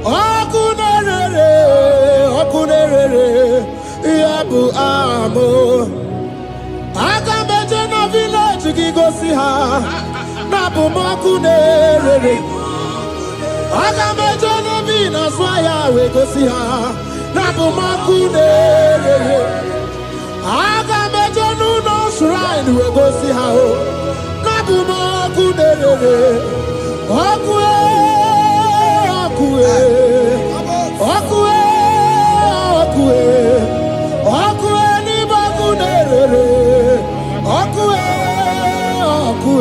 akunere, yabu amo. ha na bụ m ọkụ na-erere. Aga m eje n'obi n'azụ ahịa wee gosi ha na bụ m ọkụ na-erere. Aga m eje n'ụlọ shrine wee gosi ha na bụ m ọkụ na-erere. Ọkụ ọkụ ọkụ ọkụ ọkụ n'ime ọkụ na-erere. Ọkụ ọkụ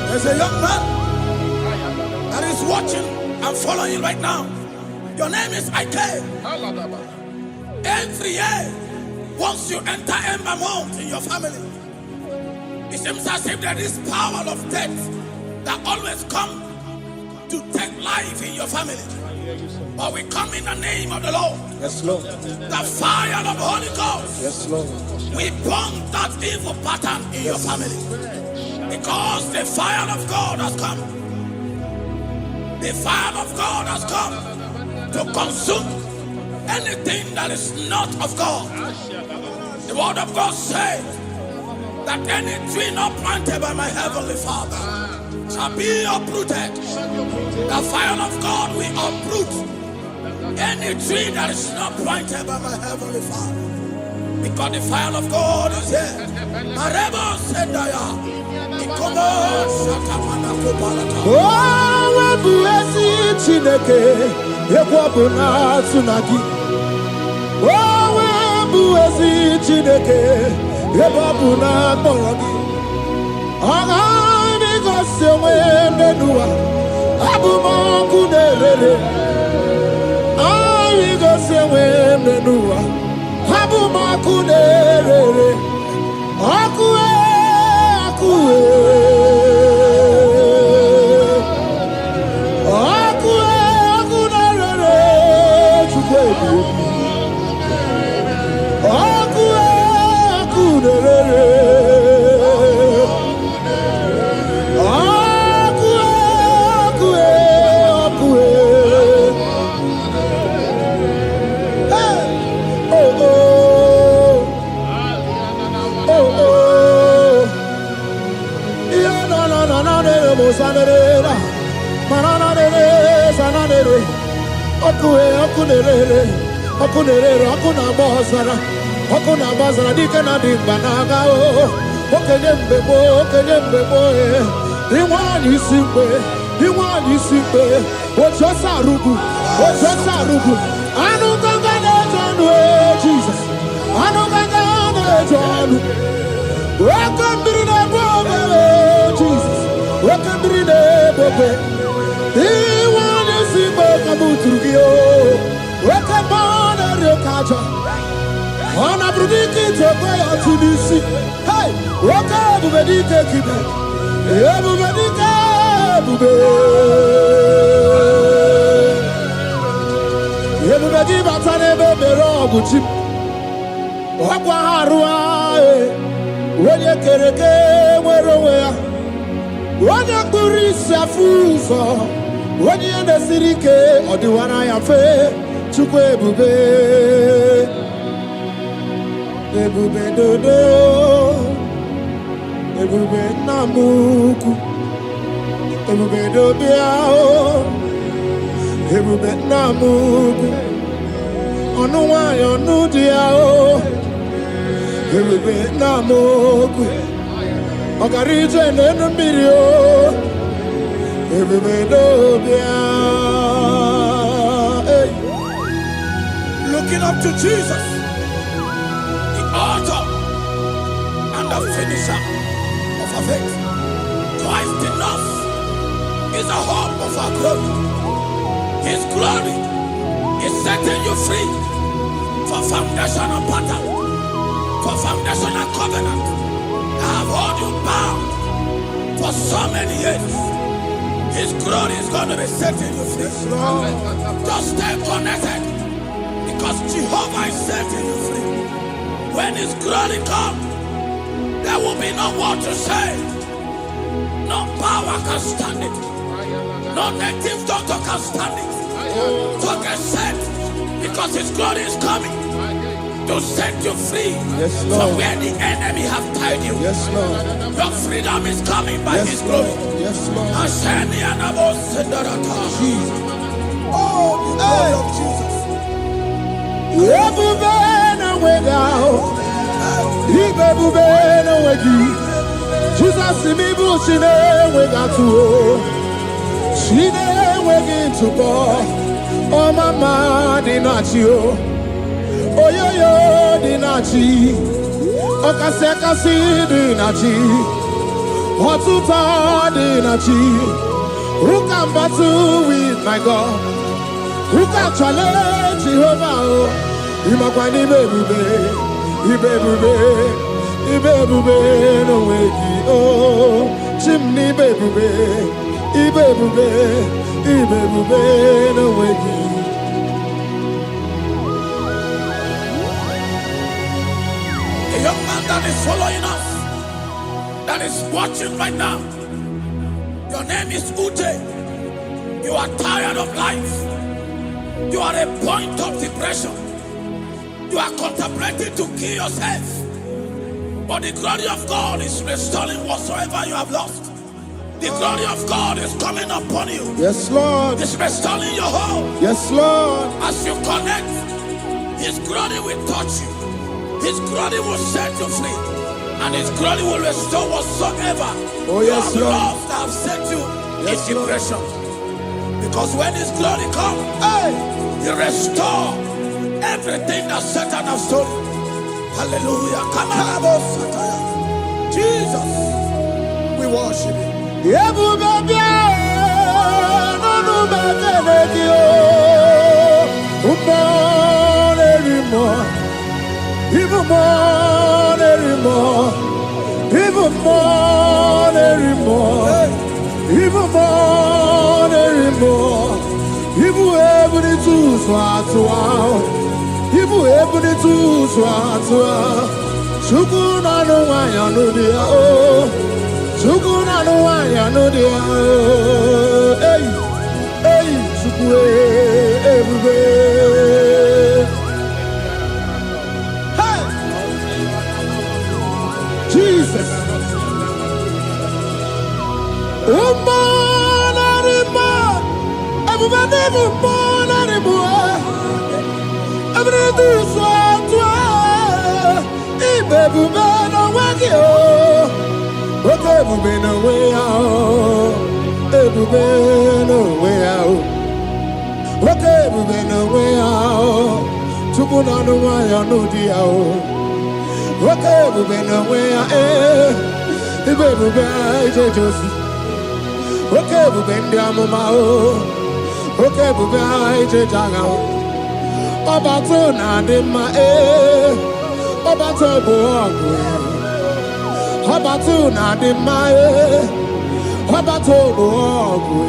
There's a young man that is watching and following right now. Your name is Ike. Every year, once you enter Ember Mount in your family, it seems as if there is power of death that always come to take life in your family. But we come in the name of the Lord. Yes, Lord. The fire of the Holy Ghost. Yes, Lord. We burn that evil pattern in your family. Because the fire of God has come. The fire of God has come to consume anything that is not of God. The word of God says that any tree not planted by my heavenly Father shall be uprooted. The fire of God will uproot any tree that is not planted by my heavenly Father. Because the fire of God is here. Marebo Sendaya. Oh, bụ ezi Chineke ekwu na tsunami. Oh, bụ ezi Chineke ekwu na kpọrọ gị. Ọ ga-eme gosi onwe n'ụwa. Abụ m ọkụ na-erere. Ọ ga-egosi onwe n'ụwa. Abụ m ọkụ na-erere. Ọkụ ọkụ na-agba ọzara. Ọkụ na-agba ọzara dike na dị mkpa na-aga. Okenye mgbe gboo, okenye mgbe gboo. Inwe anyị isi mgbe, inwe anyị isi mgbe. Otu ọsọ arụgụ, otu ọsọ arụgụ. Anụ nganga na-eje ọnụ Jizọs. Anụ nganga na-eje ọnụ. Oke mmiri na-egbu obere Jizọs. Oke mmiri na-egbu obere. Inwe anyị isi mgbe ka m tụrụ gị oke mmụọ na-eri oke aja. Ọ na-abụrụ dike ite okwe ya otu n'isi. Oke ebube dike kibe. Ebube dike ebube. Ebube gị bata n'ebe mere ọgụ chi m. Ọkwa ha arụa onye kere eke nwere onwe ya. Onye kpụrụ isi afụ ụzọ. Onye ihe na-esiri ike ọ dịwara ya mfe. Chukwu ebube. Ebube dodo. Ebube nna m ukwu. Ebube dobịa. Ebube nna m ukwu. Ọnụ nwanyị ọnụ dị ya. Ebube nna m ukwu. Ọ gara ije n'elu mmiri. Ebube dobịa. Looking up to Jesus, the author and the finisher of our faith. Christ in us is the hope of our glory. His glory is setting you free for foundational pattern, for foundational covenant. I have held you bound for so many years. His glory is going to be setting you free. Just stay connected. Because Jehovah is setting you free. When His glory comes, there will be no word to say. No power can stand it. No native doctor can stand it. So get set, because His glory is coming to set you free from where the enemy have tied you. Yes, Lord. Your freedom is coming by His glory. Yes, Lord. Jesus. Oh, the glory of Jesus. Jesus, me bushine we got to. She never to go. Oh, mama, dinachi. Oh, yo, dinachi. Oh, kasi, dinachi. Hotuta, dinachi. Who can battle with my God? Who can challenge Jehovah? Imakwani baby, Ibebube no wegi oh chimney bebube Ibebube no wegi. A young man that is following us, that is watching right now. Your name is Ute. You are tired of life. You are a point of depression. You are contemplating to kill yourself. But the glory of God is restoring whatsoever you have lost. The glory of God is coming upon you. Yes, Lord. It's restoring your home. Yes, Lord. As you connect, His glory will touch you. His glory will set you free. And His glory will restore whatsoever you have lost that have set you in depression. Because when His glory comes, He restores everything that Satan has stolen. Hallelujah. Come on, Jesus, we worship You. Even able to swat. Sukuna no wanya no dia oh. Sukuna no wanya no dia oh. Hey, sukue everywhere. Hey, Jesus. Everybody swat. Ibebube no wagi oh. Ebube no way out. Ebube no way out. Ebube no way out. Tukuna no waya no dia oh. Ebube no way out. Ibebube jejosi. Ebube ndiamuma oh. Ebube jejaga oh. Obato na dema Obato boagwe Obato na dema Obato boagwe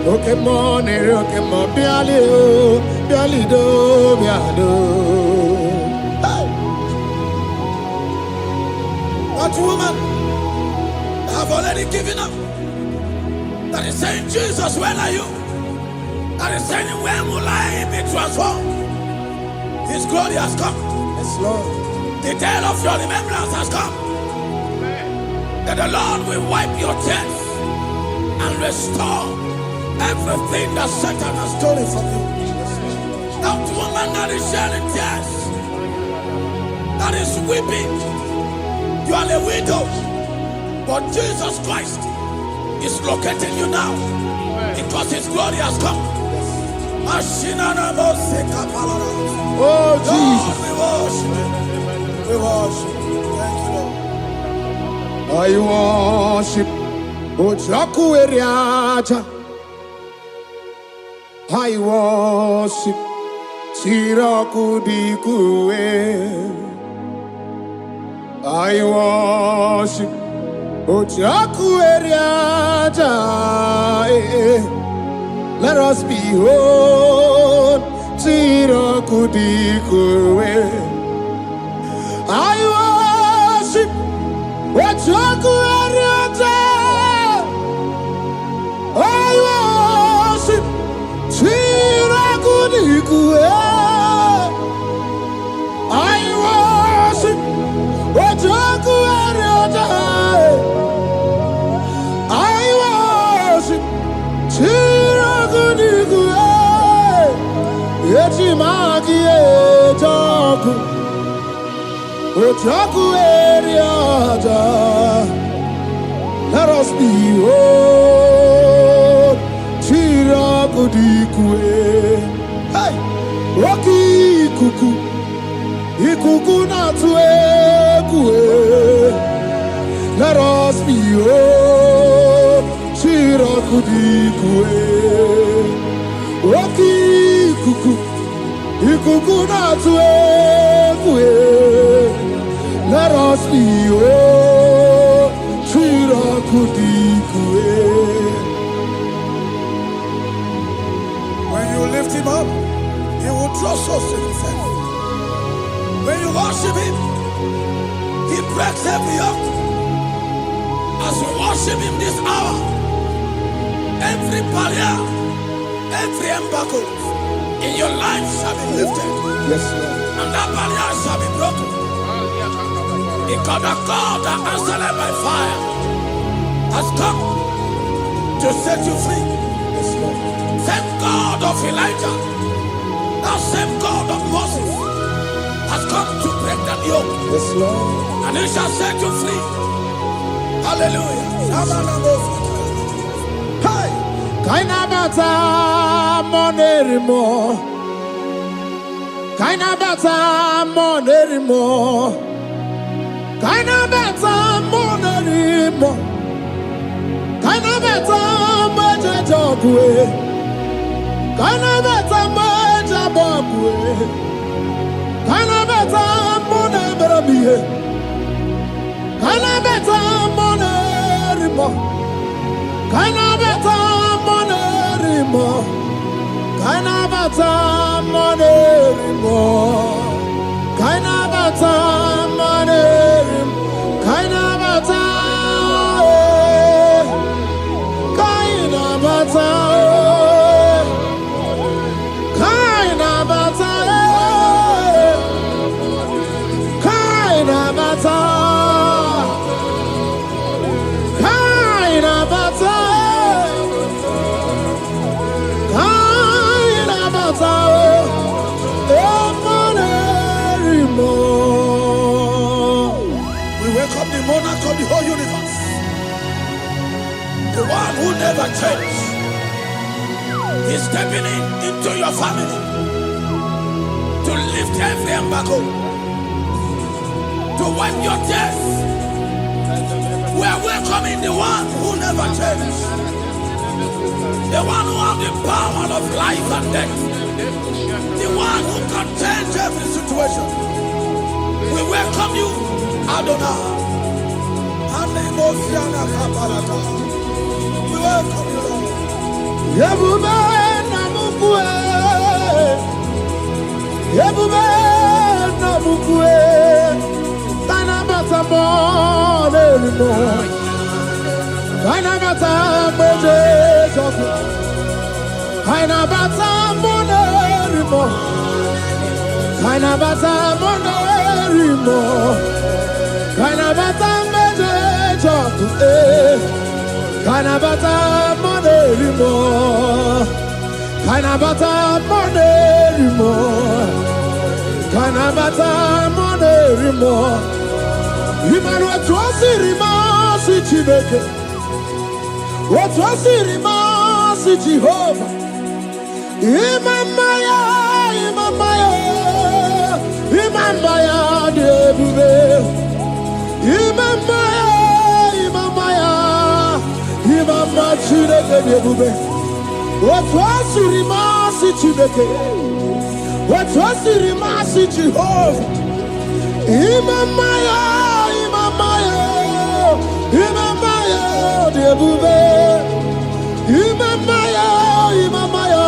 Okay mo nere okay mo biali o biali do biado. That woman have already given up. That is saying, Jesus, where are you? That is saying, when will I be transformed? His glory has come. Yes, Lord. The day of your remembrance has come. That the Lord will wipe your tears and restore everything that Satan has stolen from you. That woman that is shedding tears, that is weeping, you are a widow, but Jesus Christ is locating you now because His glory has come. Oh, Jesus. We worship. Thank you, I Lord. worship. Ojaku eriaja. I worship. Tiraku dikue. I worship. Ojaku eriaja. Let us behold. Tiraku dikue. I worship. Ojaku eriaja. magi ejoku ojoku eriaja. Let us be whole. Chirakudikwe. Hey, Rocky kuku, ikuku na tuekwe. Let us be whole. Chirakudikwe. Rocky kuku, ikuku na tuekwe. Let us be whole. Chirakudikwe. When you lift him up, he will draw souls to himself. When you worship him, he breaks every yoke. As you worship him this hour, every barrier, every embargo in your life shall be lifted. Yes, Lord. And that barrier shall be broken. Because the God that answered by fire has come to set you free. Yes, Lord. Same God of Elijah, that same God of Moses, has come to break that yoke. Yes, Lord. And he shall set you free. Hallelujah. Hey! Kainabata monerimo. Kainabata monerimo. Kainabata monerimo. Kainabata mojejogwe. Kainabata mojabogwe. Kainabata moneberabie. Kainabata monerimo. Kainabata monerimo. Kainabata monerimo. Kainabata monerimo. Kainabata. Kainabata. Kainabata. Kainabata. Kainabata. Kainabata. We welcome the monarch of the whole universe, the one who never changed. He's stepping into your family to lift every embargo, to wipe your tears. We are welcoming the one who never changed, the one who has the power of life and death, the one who can change every situation. We welcome you, Adonai. We welcome you, Lord. Yebube namukwe. Yebube namukwe. Kainabata monerimo. Kainabata mojejoku. Kainabata monerimo. Kainabata monerimo. Kainabata mojejoku. Kainabata monerimo. Kainabata monerimo. Kainabata monerimo. Imanu atwasirima si Chineke. Atwasirima si Jehovah. Imamaya, imamaya, imamaya debube. Imamaya, imamaya, imamaya Chineke debube. Atwasirima si Chineke. Atwasirima si Jehovah. Imamaya, imamaya, imamaya debube. Imamaya, imamaya,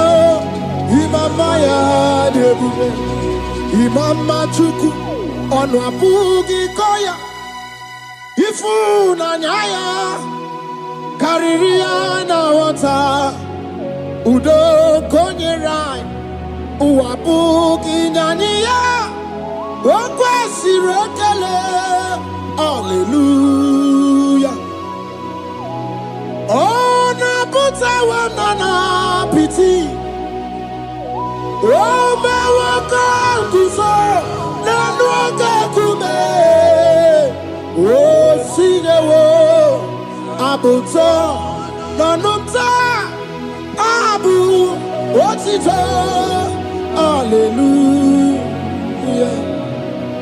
imamaya debube. Imama chuku onu abugi koya. Ifu na nyaya kariria na wata. Udo konye rai uabugi nyaniya. Okwesi rekele. Hallelujah. Ona puta wana na piti. Oma waka kuso na waka kume o sinewo abuto na numta abu otito hallelujah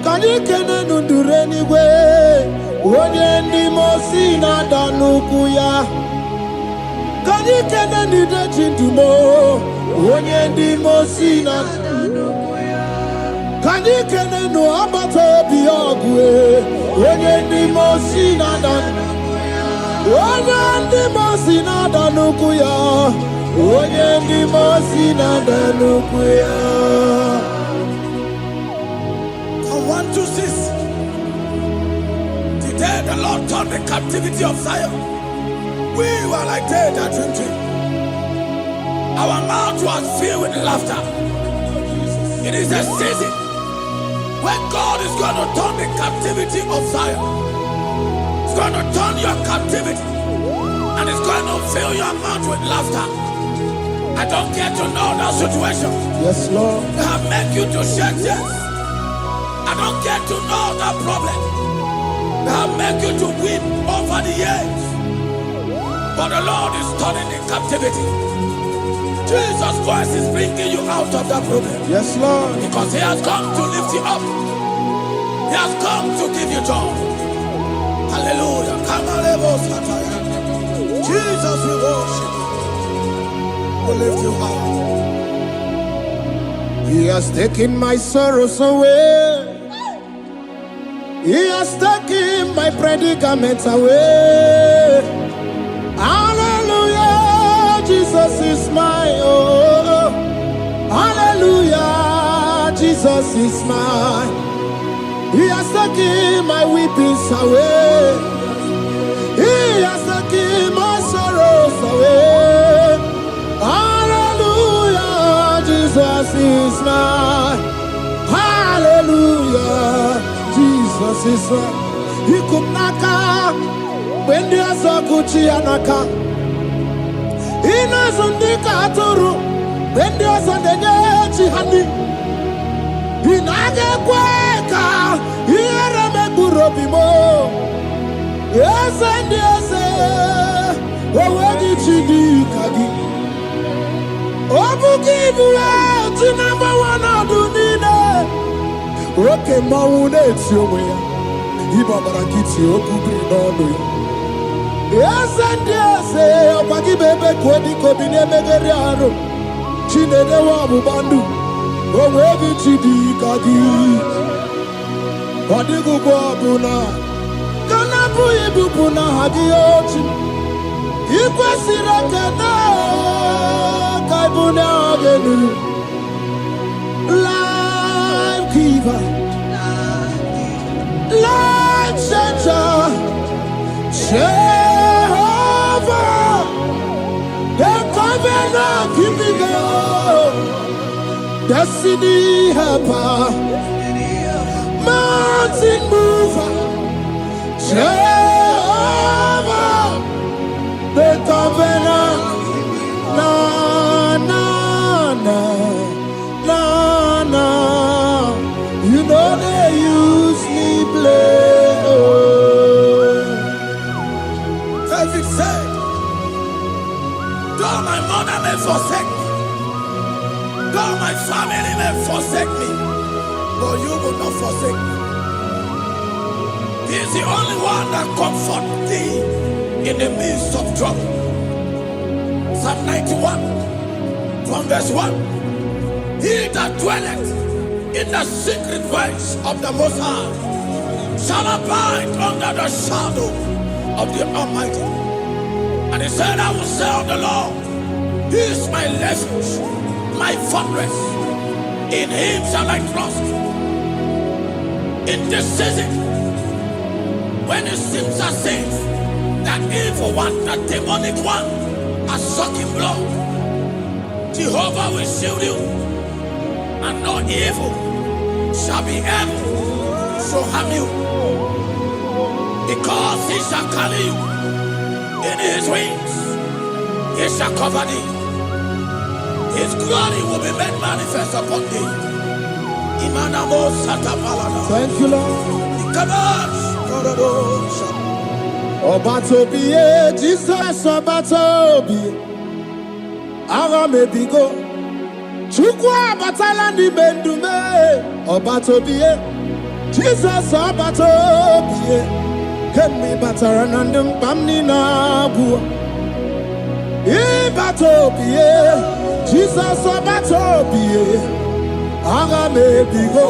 kani kene nundure niwe onye ndi mosi na danuku ya kani kene nide chindumo onye ndi mosi na kani kene no abato bi ogwe onye ndi mosi na danuku onye ndi mosi na danuku ya onye ndi mosi na danuku ya. From 1 to 6. Today the Lord turned the captivity of Zion. We were like dead that dream. Our mouth was filled with laughter. It is a season when God is going to turn the captivity of Zion. He's going to turn your captivity and it's going to fill your mouth with laughter. I don't get to know that situation. Yes, Lord. That make you to shed tears. I don't get to know that problem. That make you to weep over the years. But the Lord is turning the captivity. Jesus Christ is bringing you out of that problem. Yes, Lord. Because He has come to lift you up. He has come to give you joy. Hallelujah. Jesus, we worship you. We lift you high. He has taken my sorrows away. He has taken my predicaments away. Hallelujah, Jesus is my oh. Hallelujah, Jesus is mine. He has taken my weepings away. He has taken my sorrows away. Hallelujah, Jesus is mine. Hallelujah, Jesus is mine. He could knock out when there's a Gucci anaka. He knows on the Katuru when there's a Nechi honey. He naga kweka. He had a Megurobimo. Yes, and yes, oh, where did you do, Kagi? Oh, give you out to number one of the dinner. Okay, Maune, it's your way. Ibabara Kitty, Okubri, no. Yes, and yes, oh, Pagi Bebe, Kodi, Kobine, Megariano. Chine, the Wabu Bandu. Oh, where did you do, Kagi? What did you go, Abuna? Kanabu ibupuna hadiochi ikwesira kana kaibuna agenu life giver life changer Jehovah the covenant keeping God destiny helper mountain mover Jehovah, the covenant, na na na na na. You know they use me play. Oh. David said, though my mother may forsake me, though my family may forsake me, but you will not forsake me. He is the only one that comforts thee in the midst of trouble. Psalm 91, from verse 1. He that dwelleth in the secret place of the Most High shall abide under the shadow of the Almighty. And he said, I will say of the Lord, He is my refuge, my fortress. In Him shall I trust. In this season, when it seems as if that evil one, that demonic one, are sucking blood, Jehovah will shield you, and no evil shall be able to harm you, because He shall carry you in His wings. He shall cover thee. His glory will be made manifest upon thee. Thank you, Lord. Obatobiye, Jesus Obatobiye. Ara mebigo. Chukwa batala ni mendume. Obatobiye, Jesus Obatobiye. Kemi batara nandum pamni na bua. Ibatobiye, Jesus Obatobiye. Ara mebigo.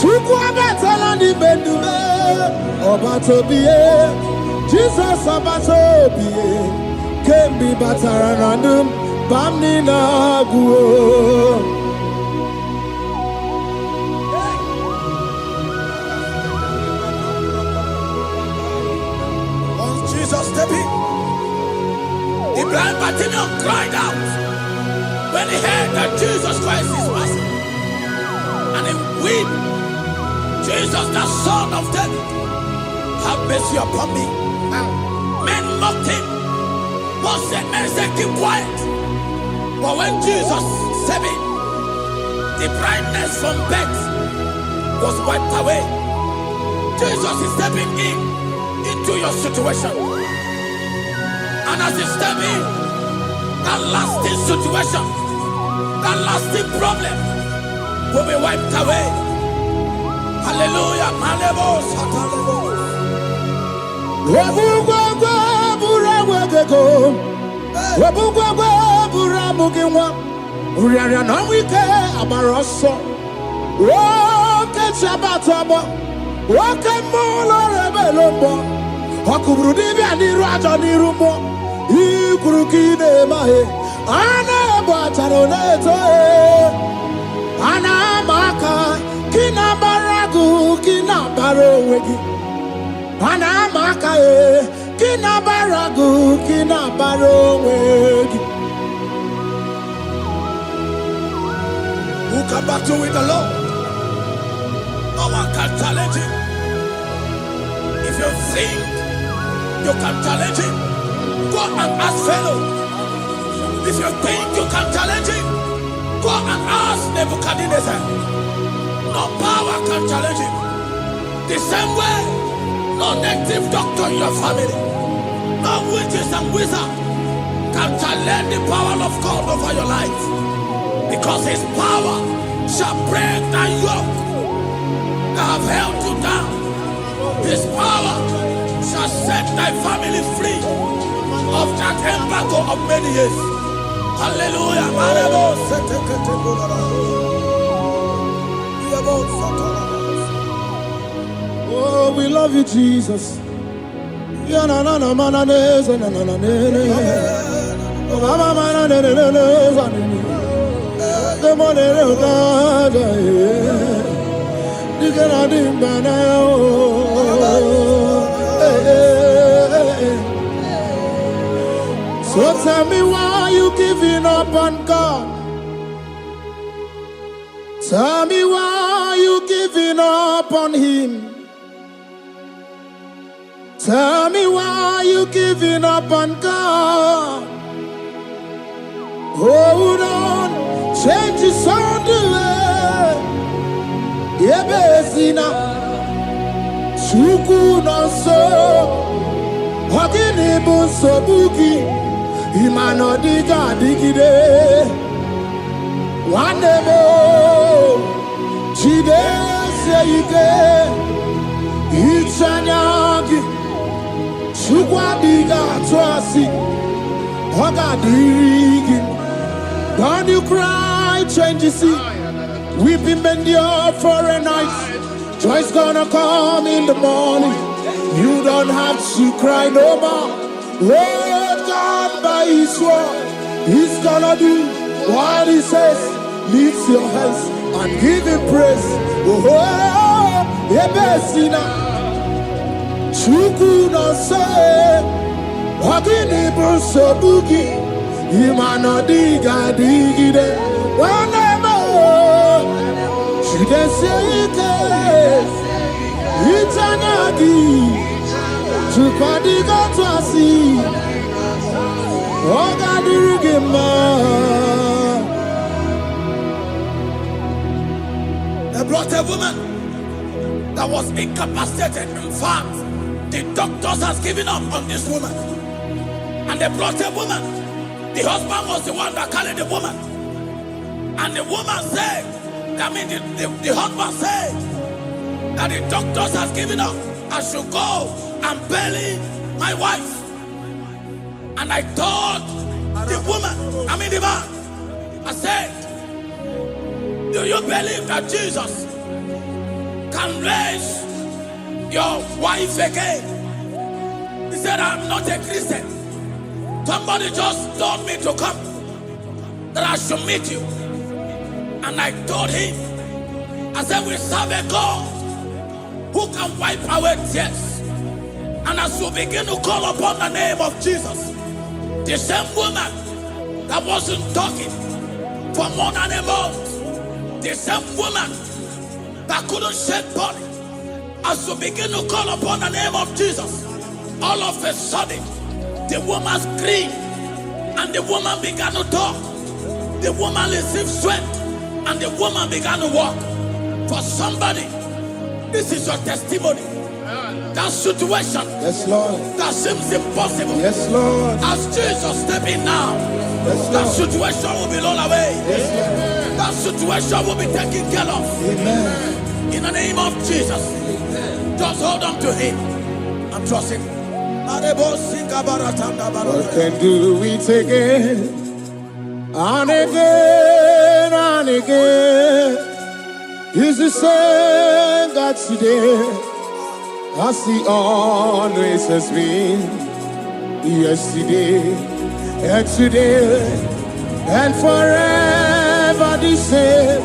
Chukwa batala ni mendume. Obatobiye, Jesus Obatobiye. Kemi batara nandum pamni na bua. Jesus stepped in. The blind Bartimaeus cried out when he heard that Jesus Christ is passing. And he wept, Jesus, the Son of David, have mercy upon me. Men mocked him. Men said, keep quiet. But when Jesus stepped in, the blindness from birth was wiped away. Jesus is stepping into your situation. And as he step in, that lasting situation, that lasting problem will be wiped away. Hallelujah. Anamaka kinabaragu kinabarowegi. Anamaka kinabaragu kinabarowegi. Who can battle with the Lord? No one can challenge him. If you think you can challenge him, go and ask fellow. If you think you can challenge him, go and ask Nebuchadnezzar. No power can challenge him. The same way, no native doctor in your family, no witches and wizards can challenge the power of God over your life. Because his power shall break the yoke that have held you down. His power shall set thy family free of that embargo of many years. Hallelujah. Oh, we love you, Jesus. So tell me why you giving up on God. Tell me why you giving up on him. Tell me why you giving up on God. Hold on, change is on the way. Yebezina, Chuku no so, Hogini bunso buki, Imano diga digide. One demo, Chide seike, Ichanyagi, Chukwa diga twasi, Hoga digi. Don't you cry, change you see. Weeping endure for a night. Joy's gonna come in the morning. You don't have to cry no more. Lord God by his word, he's gonna do what he says. Lift your hands and give him praise. Oh, Ebesina Chuku no say Wagini Bruso Bugi Imano diga digide Wanemo Shide seite Itanagi Chukadiga twasi Oga dirigima a woman that was incapacitated. In fact, the doctors has given up on this woman. And they brought a woman. The husband was the one that carried the woman. And the woman said, the husband said that the doctors has given up. I should go and bury my wife. And I told the woman, the man, I said, do you believe that Jesus can raise your wife again? He said, I'm not a Christian. Somebody just told me to come, that I should meet you. And I told him, I said, we serve a God who can wipe away tears. And as we begin to call upon the name of Jesus, the same woman that wasn't talking for more than a month, the same woman that couldn't shed body, as we begin to call upon the name of Jesus, all of a sudden, the woman screamed and the woman began to talk. The woman received strength and the woman began to walk. For somebody, this is your testimony. That situation, yes, Lord, that seems impossible, yes, Lord, as Jesus step in now, yes, that situation will be rolled away. Yes, Lord. That situation will be taken care of. Amen. In the name of Jesus. Amen. Just hold on to him and trust him. What can do it again and again and again? Is the same God today as he always has been, yesterday and today and forever the same.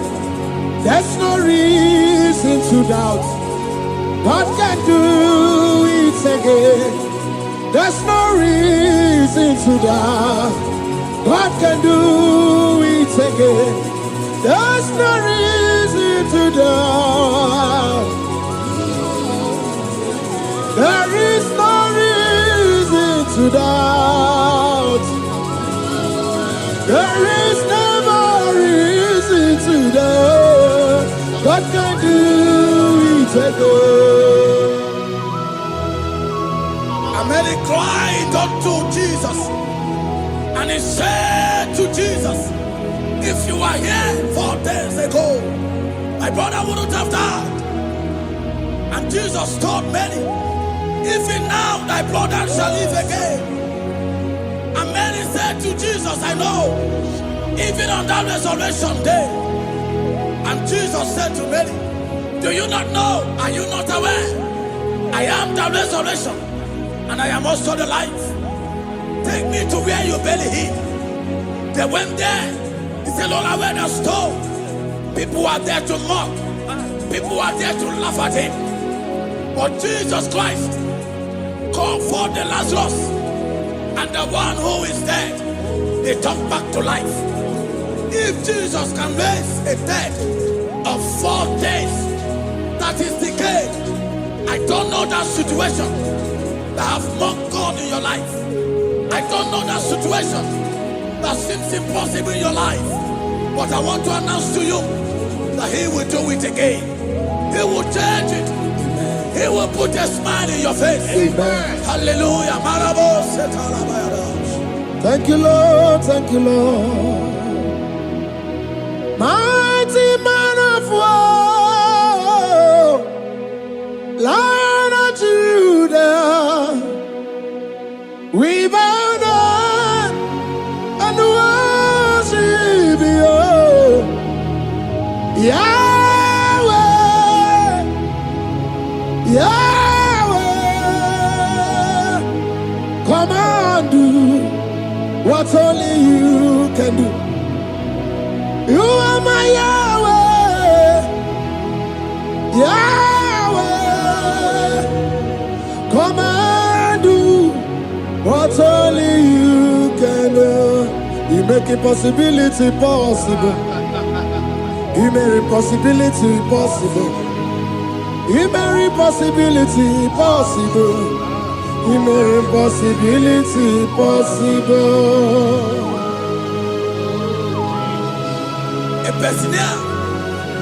There's no reason to doubt God can do it again. There's no reason to doubt God can do it again. There's no reason to doubt. There is no reason to doubt. There is never reason to doubt. God can do it again. Mary cried unto Jesus, and he said to Jesus, if you were here 4 days ago, my brother wouldn't have died. And Jesus told Mary, even now thy brother shall live again. And Mary said to Jesus, I know, even on that resurrection day. And Jesus said to Mary, do you not know? Are you not aware? I am the resurrection, and I am also the life. Take me to where you bury him. They went there. He said, Lord, I went a stone. People are there to mock. People are there to laugh at him. But Jesus Christ called forth the Lazarus, and the one who is dead, they come back to life. If Jesus can raise a dead of 4 days that is decayed, I don't know that situation that have mocked God in your life. I don't know that situation that seems impossible in your life. But I want to announce to you that he will do it again. He will change it. He will put a smile in your face. Amen. Hallelujah. Thank you, Lord. Thank you, Lord. Mighty man of war, Lion of Judah, we bow down and worship you, Yahweh, Yahweh. Come and do what only you can do. You are my Yahweh, Yahweh. Come and do what only you can do. You make impossibility possible. You make impossibility possible. You make impossibility possible. You make impossibility possible. A Bessinia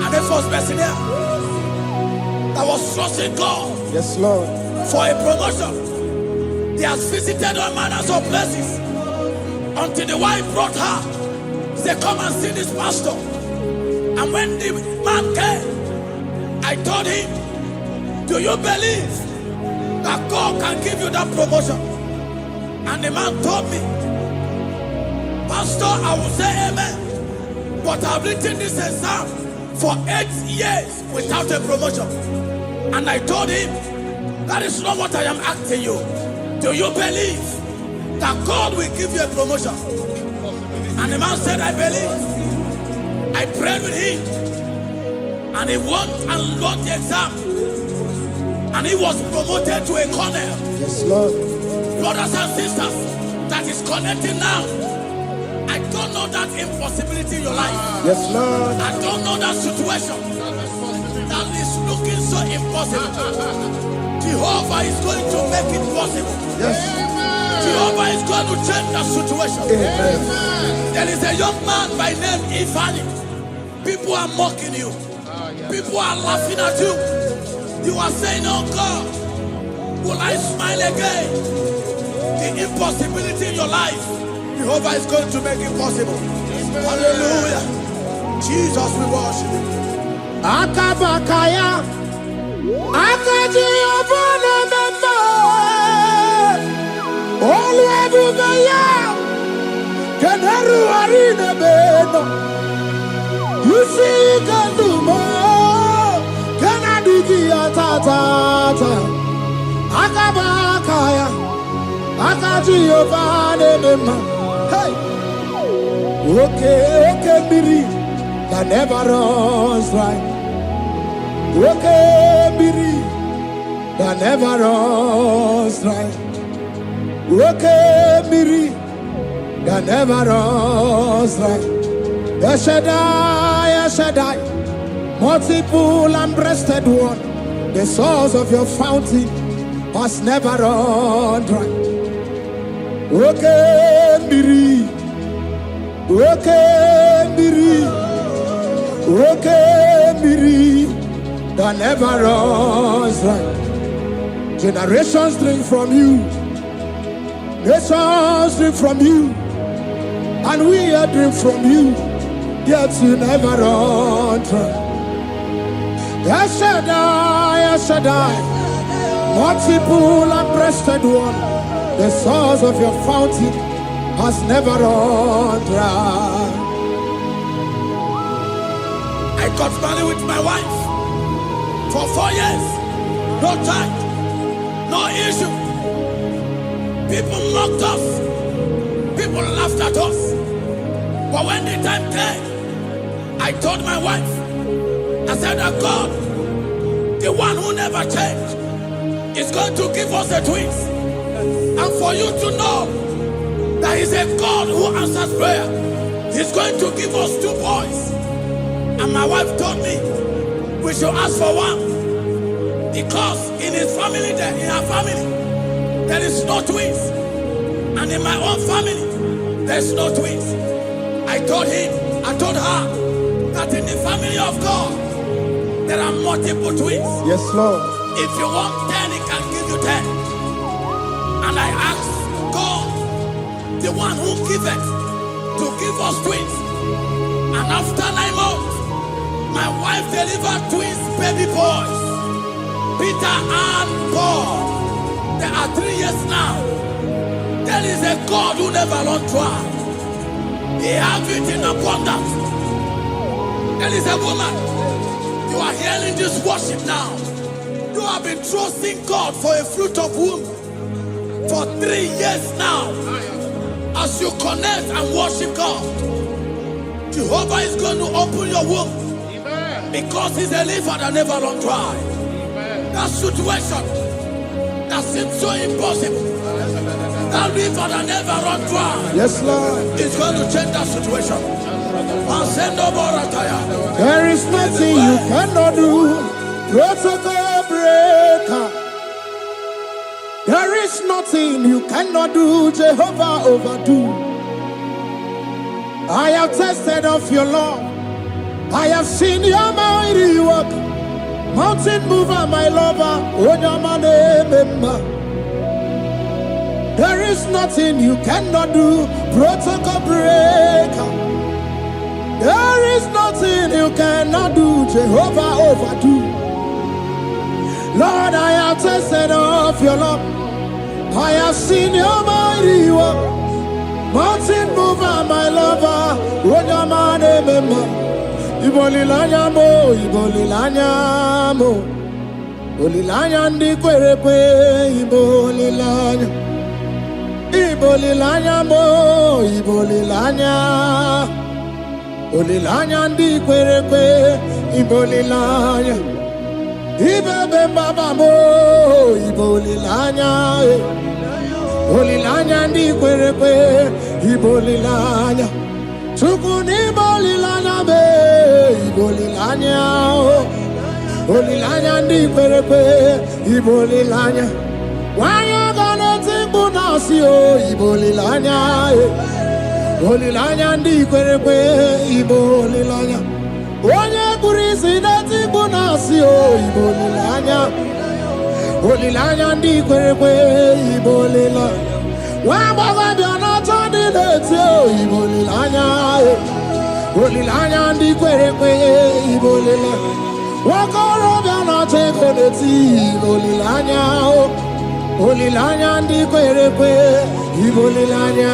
and a first Bessinia. that was trusting God Yes, Lord. for a promotion. He has visited all manners of places until the wife brought her. He said, come and see this pastor. And when the man came, I told him, do you believe that God can give you that promotion? And the man told me, Pastor, I will say amen, but I've written this exam for 8 years without a promotion. And I told him, that is not what I am asking you. Do you believe that God will give you a promotion? And the man said, I believe. I prayed with him, and he won and lost the exam, and he was promoted to a colonel. Yes, Lord. Brothers and sisters, that is connecting now. I don't know that impossibility in your life. Yes, Lord. I don't know that situation that is looking so impossible. Jehovah is going to make it possible. Yes. Jehovah is going to change that situation. Amen. There is a young man by name Ifani. People are mocking you. People are laughing at you. You are saying, oh God, will I smile again? The impossibility in your life, Jehovah is going to make it possible. Hallelujah. Jesus, we worship you. Akabakaya. Akaji Obana Memo. Olwebubeya. Kenaru Arina Beno. You see Kandumo. Kanadigi Atata. Akabakaya. Akaji Obana Memo. Hey. Okay, Biri. That never runs dry. Okay, Biri, that never runs dry. Okay, Biri, that never runs dry. Shaddai, multiple and breasted one, the source of your fountain has never run dry. Okay, Biri, okay, Biri, okay, Biri. That never runs dry. Generations drink from you. Nations drink from you. And we are drink from you. Yet you never run dry. Shaddai, multiple and breasted one, the source of your fountain has never run dry. I got married with my wife for 4 years, no child, no issue. People mocked us, people laughed at us. But when the time came, I told my wife, I said that God, the one who never changed, is going to give us the twins. And for you to know that He's a God who answers prayer, He's going to give us 2 boys. And my wife told me, we should ask for one, because in her family, there is no twins, and in my own family, there's no twins. I told her that in the family of God, there are multiple twins. Yes, Lord. If you want 10, He can give you 10. And I asked God, the one who giveth, to give us twins. And after 9 months, my wife delivered twins, baby boys, Peter and Paul. There are 3 years now. There is a God who never runs dry. He has it in abundance. There is a woman. You are hearing this worship now. You have been trusting God for a fruit of womb for 3 years now. As you connect and worship God, Jehovah is going to open your womb. Because He's a river that never runs dry. That situation that seems so impossible, that river that never runs dry, Yes, Lord. is going to change that situation. There is nothing you cannot do. Protocol breaker. There is nothing you cannot do. Jehovah overdo. I have tested of your love. I have seen your mighty work. Mountain mover, my lover, Onyamane member. There is nothing you cannot do, protocol breaker. There is nothing you cannot do, Jehovah overdo. Lord, I have tasted of your love. I have seen your mighty work. Mountain mover, my lover, Onyamane member. Ibolilanya mo, ibolilanya mo. Ibolilanya ndi kwerepe, ibolilanya. Ibolilanya mo, ibolilanya. Ibolilanya ndi kwerepe, ibolilanya. Ibebe baba mo, ibolilanya. Ibolilanya ndi kwerepe, ibolilanya. Tukuni bolilanya be, ibolilanya. Ibolilanya ndi kwerepe, ibolilanya. Wanya gana timbu nasi o, ibolilanya. Ibolilanya ndi kwerepe, ibolilanya. Wanya kurisi na timbu nasi o, ibolilanya. Ibolilanya ndi kwerepe, ibolilanya. Wamba biana tandi lete o, ibolilanya. Ibolilanya ndi kwerepe, ibolilanya. Wakoro biana teko leti, ibolilanya o. Ibolilanya ndi kwerepe, ibolilanya.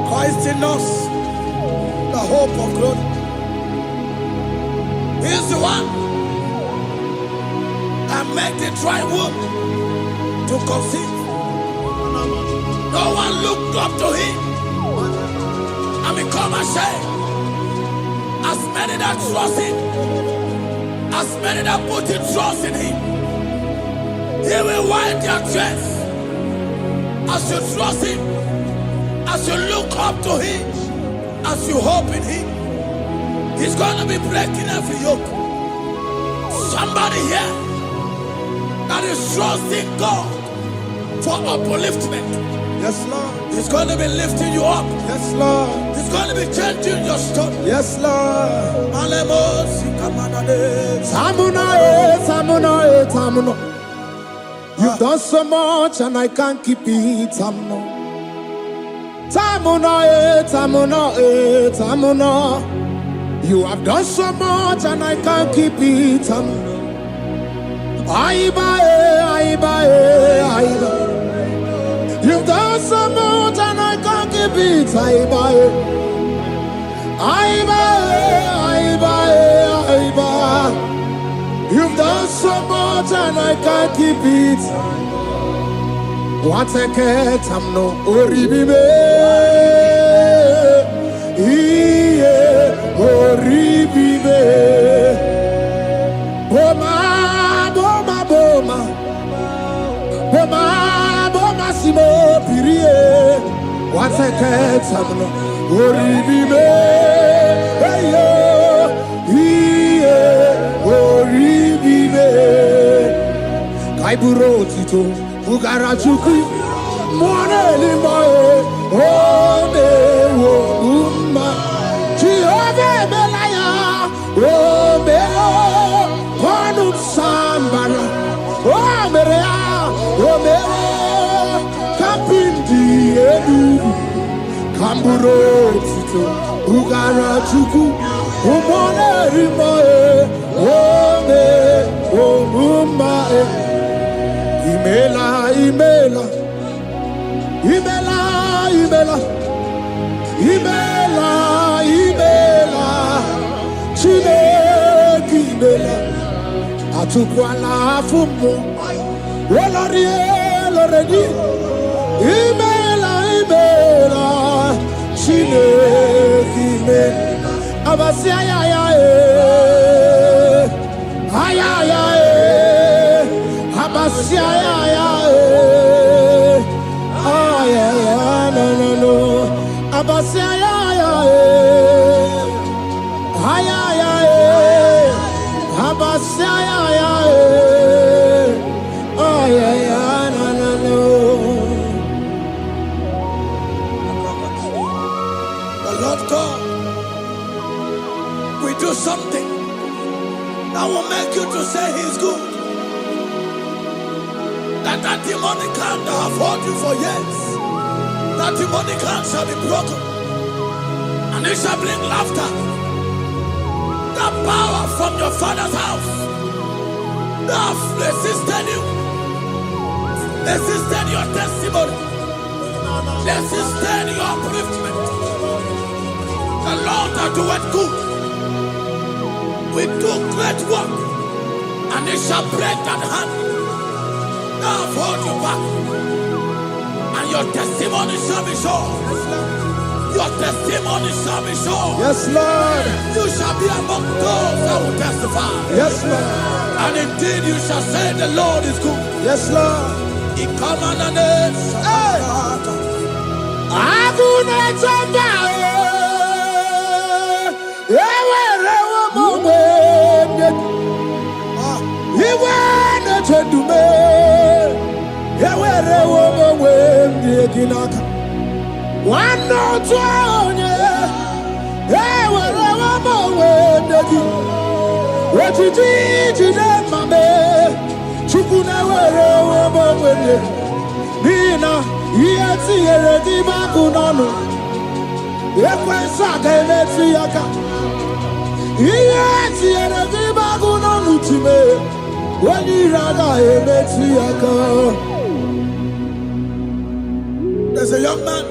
Christ in us, the hope of glory. He is the one that made the dry womb to conceive. No one looked up to him and become ashamed. As many that trust him, as many that put in trust in him, he will wipe their tears. As you trust him, as you look up to him, as you hope in him, he's going to be breaking every yoke. Somebody here that is trusting God for upliftment. Yes, Lord. He's going to be lifting you up. Yes, Lord. He's going to be changing your story. Yes, Lord. Tamuna, Tamuna, Tamuna. You've done so much and I can't keep it, Tamuna. Tamuna, Tamuna, Tamuna. You have done so much and I can't keep it, Tamuna. Aiba, Aiba, Aiba. You've done so much and I can't keep it, Aiba, Aiba, Aiba, Aiba. You've done so much and I can't keep it. What a cat, I'm no oribibe. Oribibe. Boma, boma, boma. Boma, boma, simo, pirie. What a cat, I'm no oribibe. Hey, oribibe. Kaiburo tito, ugara chuku, mwane limae, ode wo umma. Chiove belaya, omeo, konut sambara, omerea, omeo, kapindi edu. Kamburo tito, ugara chuku, umwane limae, ode wo umma. Imela, Imela, Imela, Imela, Imela, Imela, Chile, Imela, Atukwala Fumo, Olori, Loredi, Imela, Imela, Chile, Imela, Abasia, Ayaya, Abasia, no, no, Abasia, Abasia, no. The Lord God will do something that will make you to say he's good. That demonic hand that have held you for years, that demonic hand shall be broken, and it shall bring laughter. That power from your father's house that have resisted you, resisted your testimony, resisted your upliftment. The Lord that doeth good will do great work, and it shall break that hand that have held you back, and your testimony shall be sure. Your testimony shall be sure. Yes, Lord. You shall be among those that will testify. Yes, Lord. And indeed you shall say the Lord is good. Yes, Lord. He come on the name. One no twenty, what you did, Mamma, Chukuna, Nina, yet see a dibacuno. Equensaka, let's see a cat. Yet see a dibacuno to me. When you rather, let's see a car. There's a young man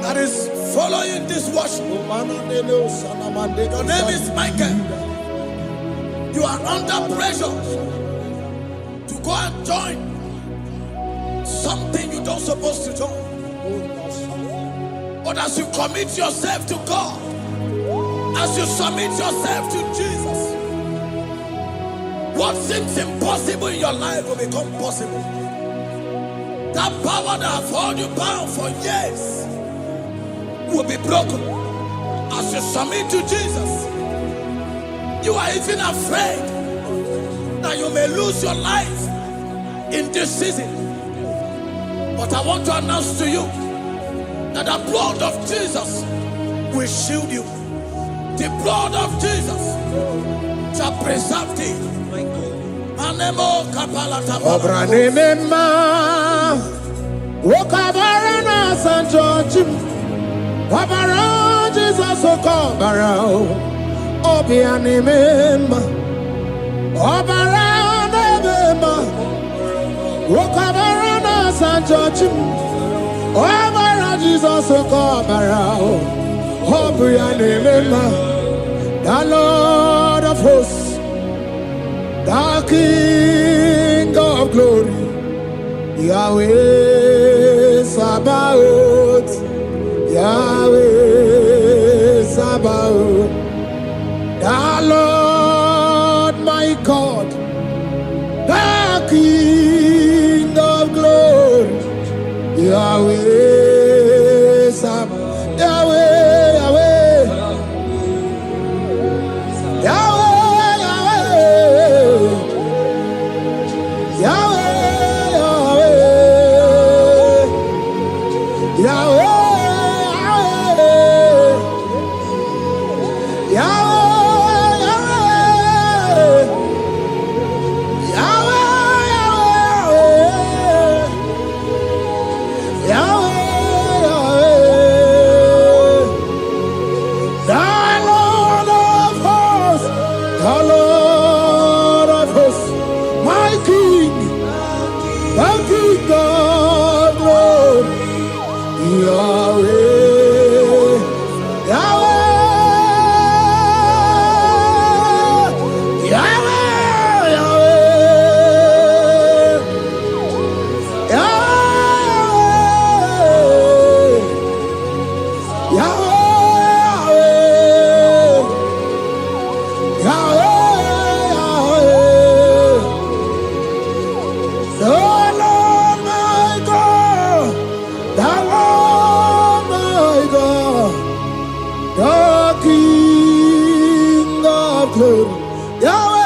that is following this worship. Your name is Michael. You are under pressure to go and join something you don't supposed to join. But as you commit yourself to God, as you submit yourself to Jesus, what seems impossible in your life will become possible. That power that have held you bound for years will be broken as you submit to Jesus. You are even afraid that you may lose your life in this season. But I want to announce to you that the blood of Jesus will shield you. The blood of Jesus shall preserve thee. Manemo kapalata. Okabarana Sancho Obara Jesus Okobara Obiani Memba Obara Memba Okabarana Sancho Obara Jesus Okobara Obiani Memba, the Lord of hosts, the King of glory, Yahweh Sabaoth, Yahweh Sabaoth, the Lord my God, the King of glory, Yahweh Sabaoth, Yahweh, Yahweh, Yahweh, Yahweh, Yahweh. The King of glory, Yahweh.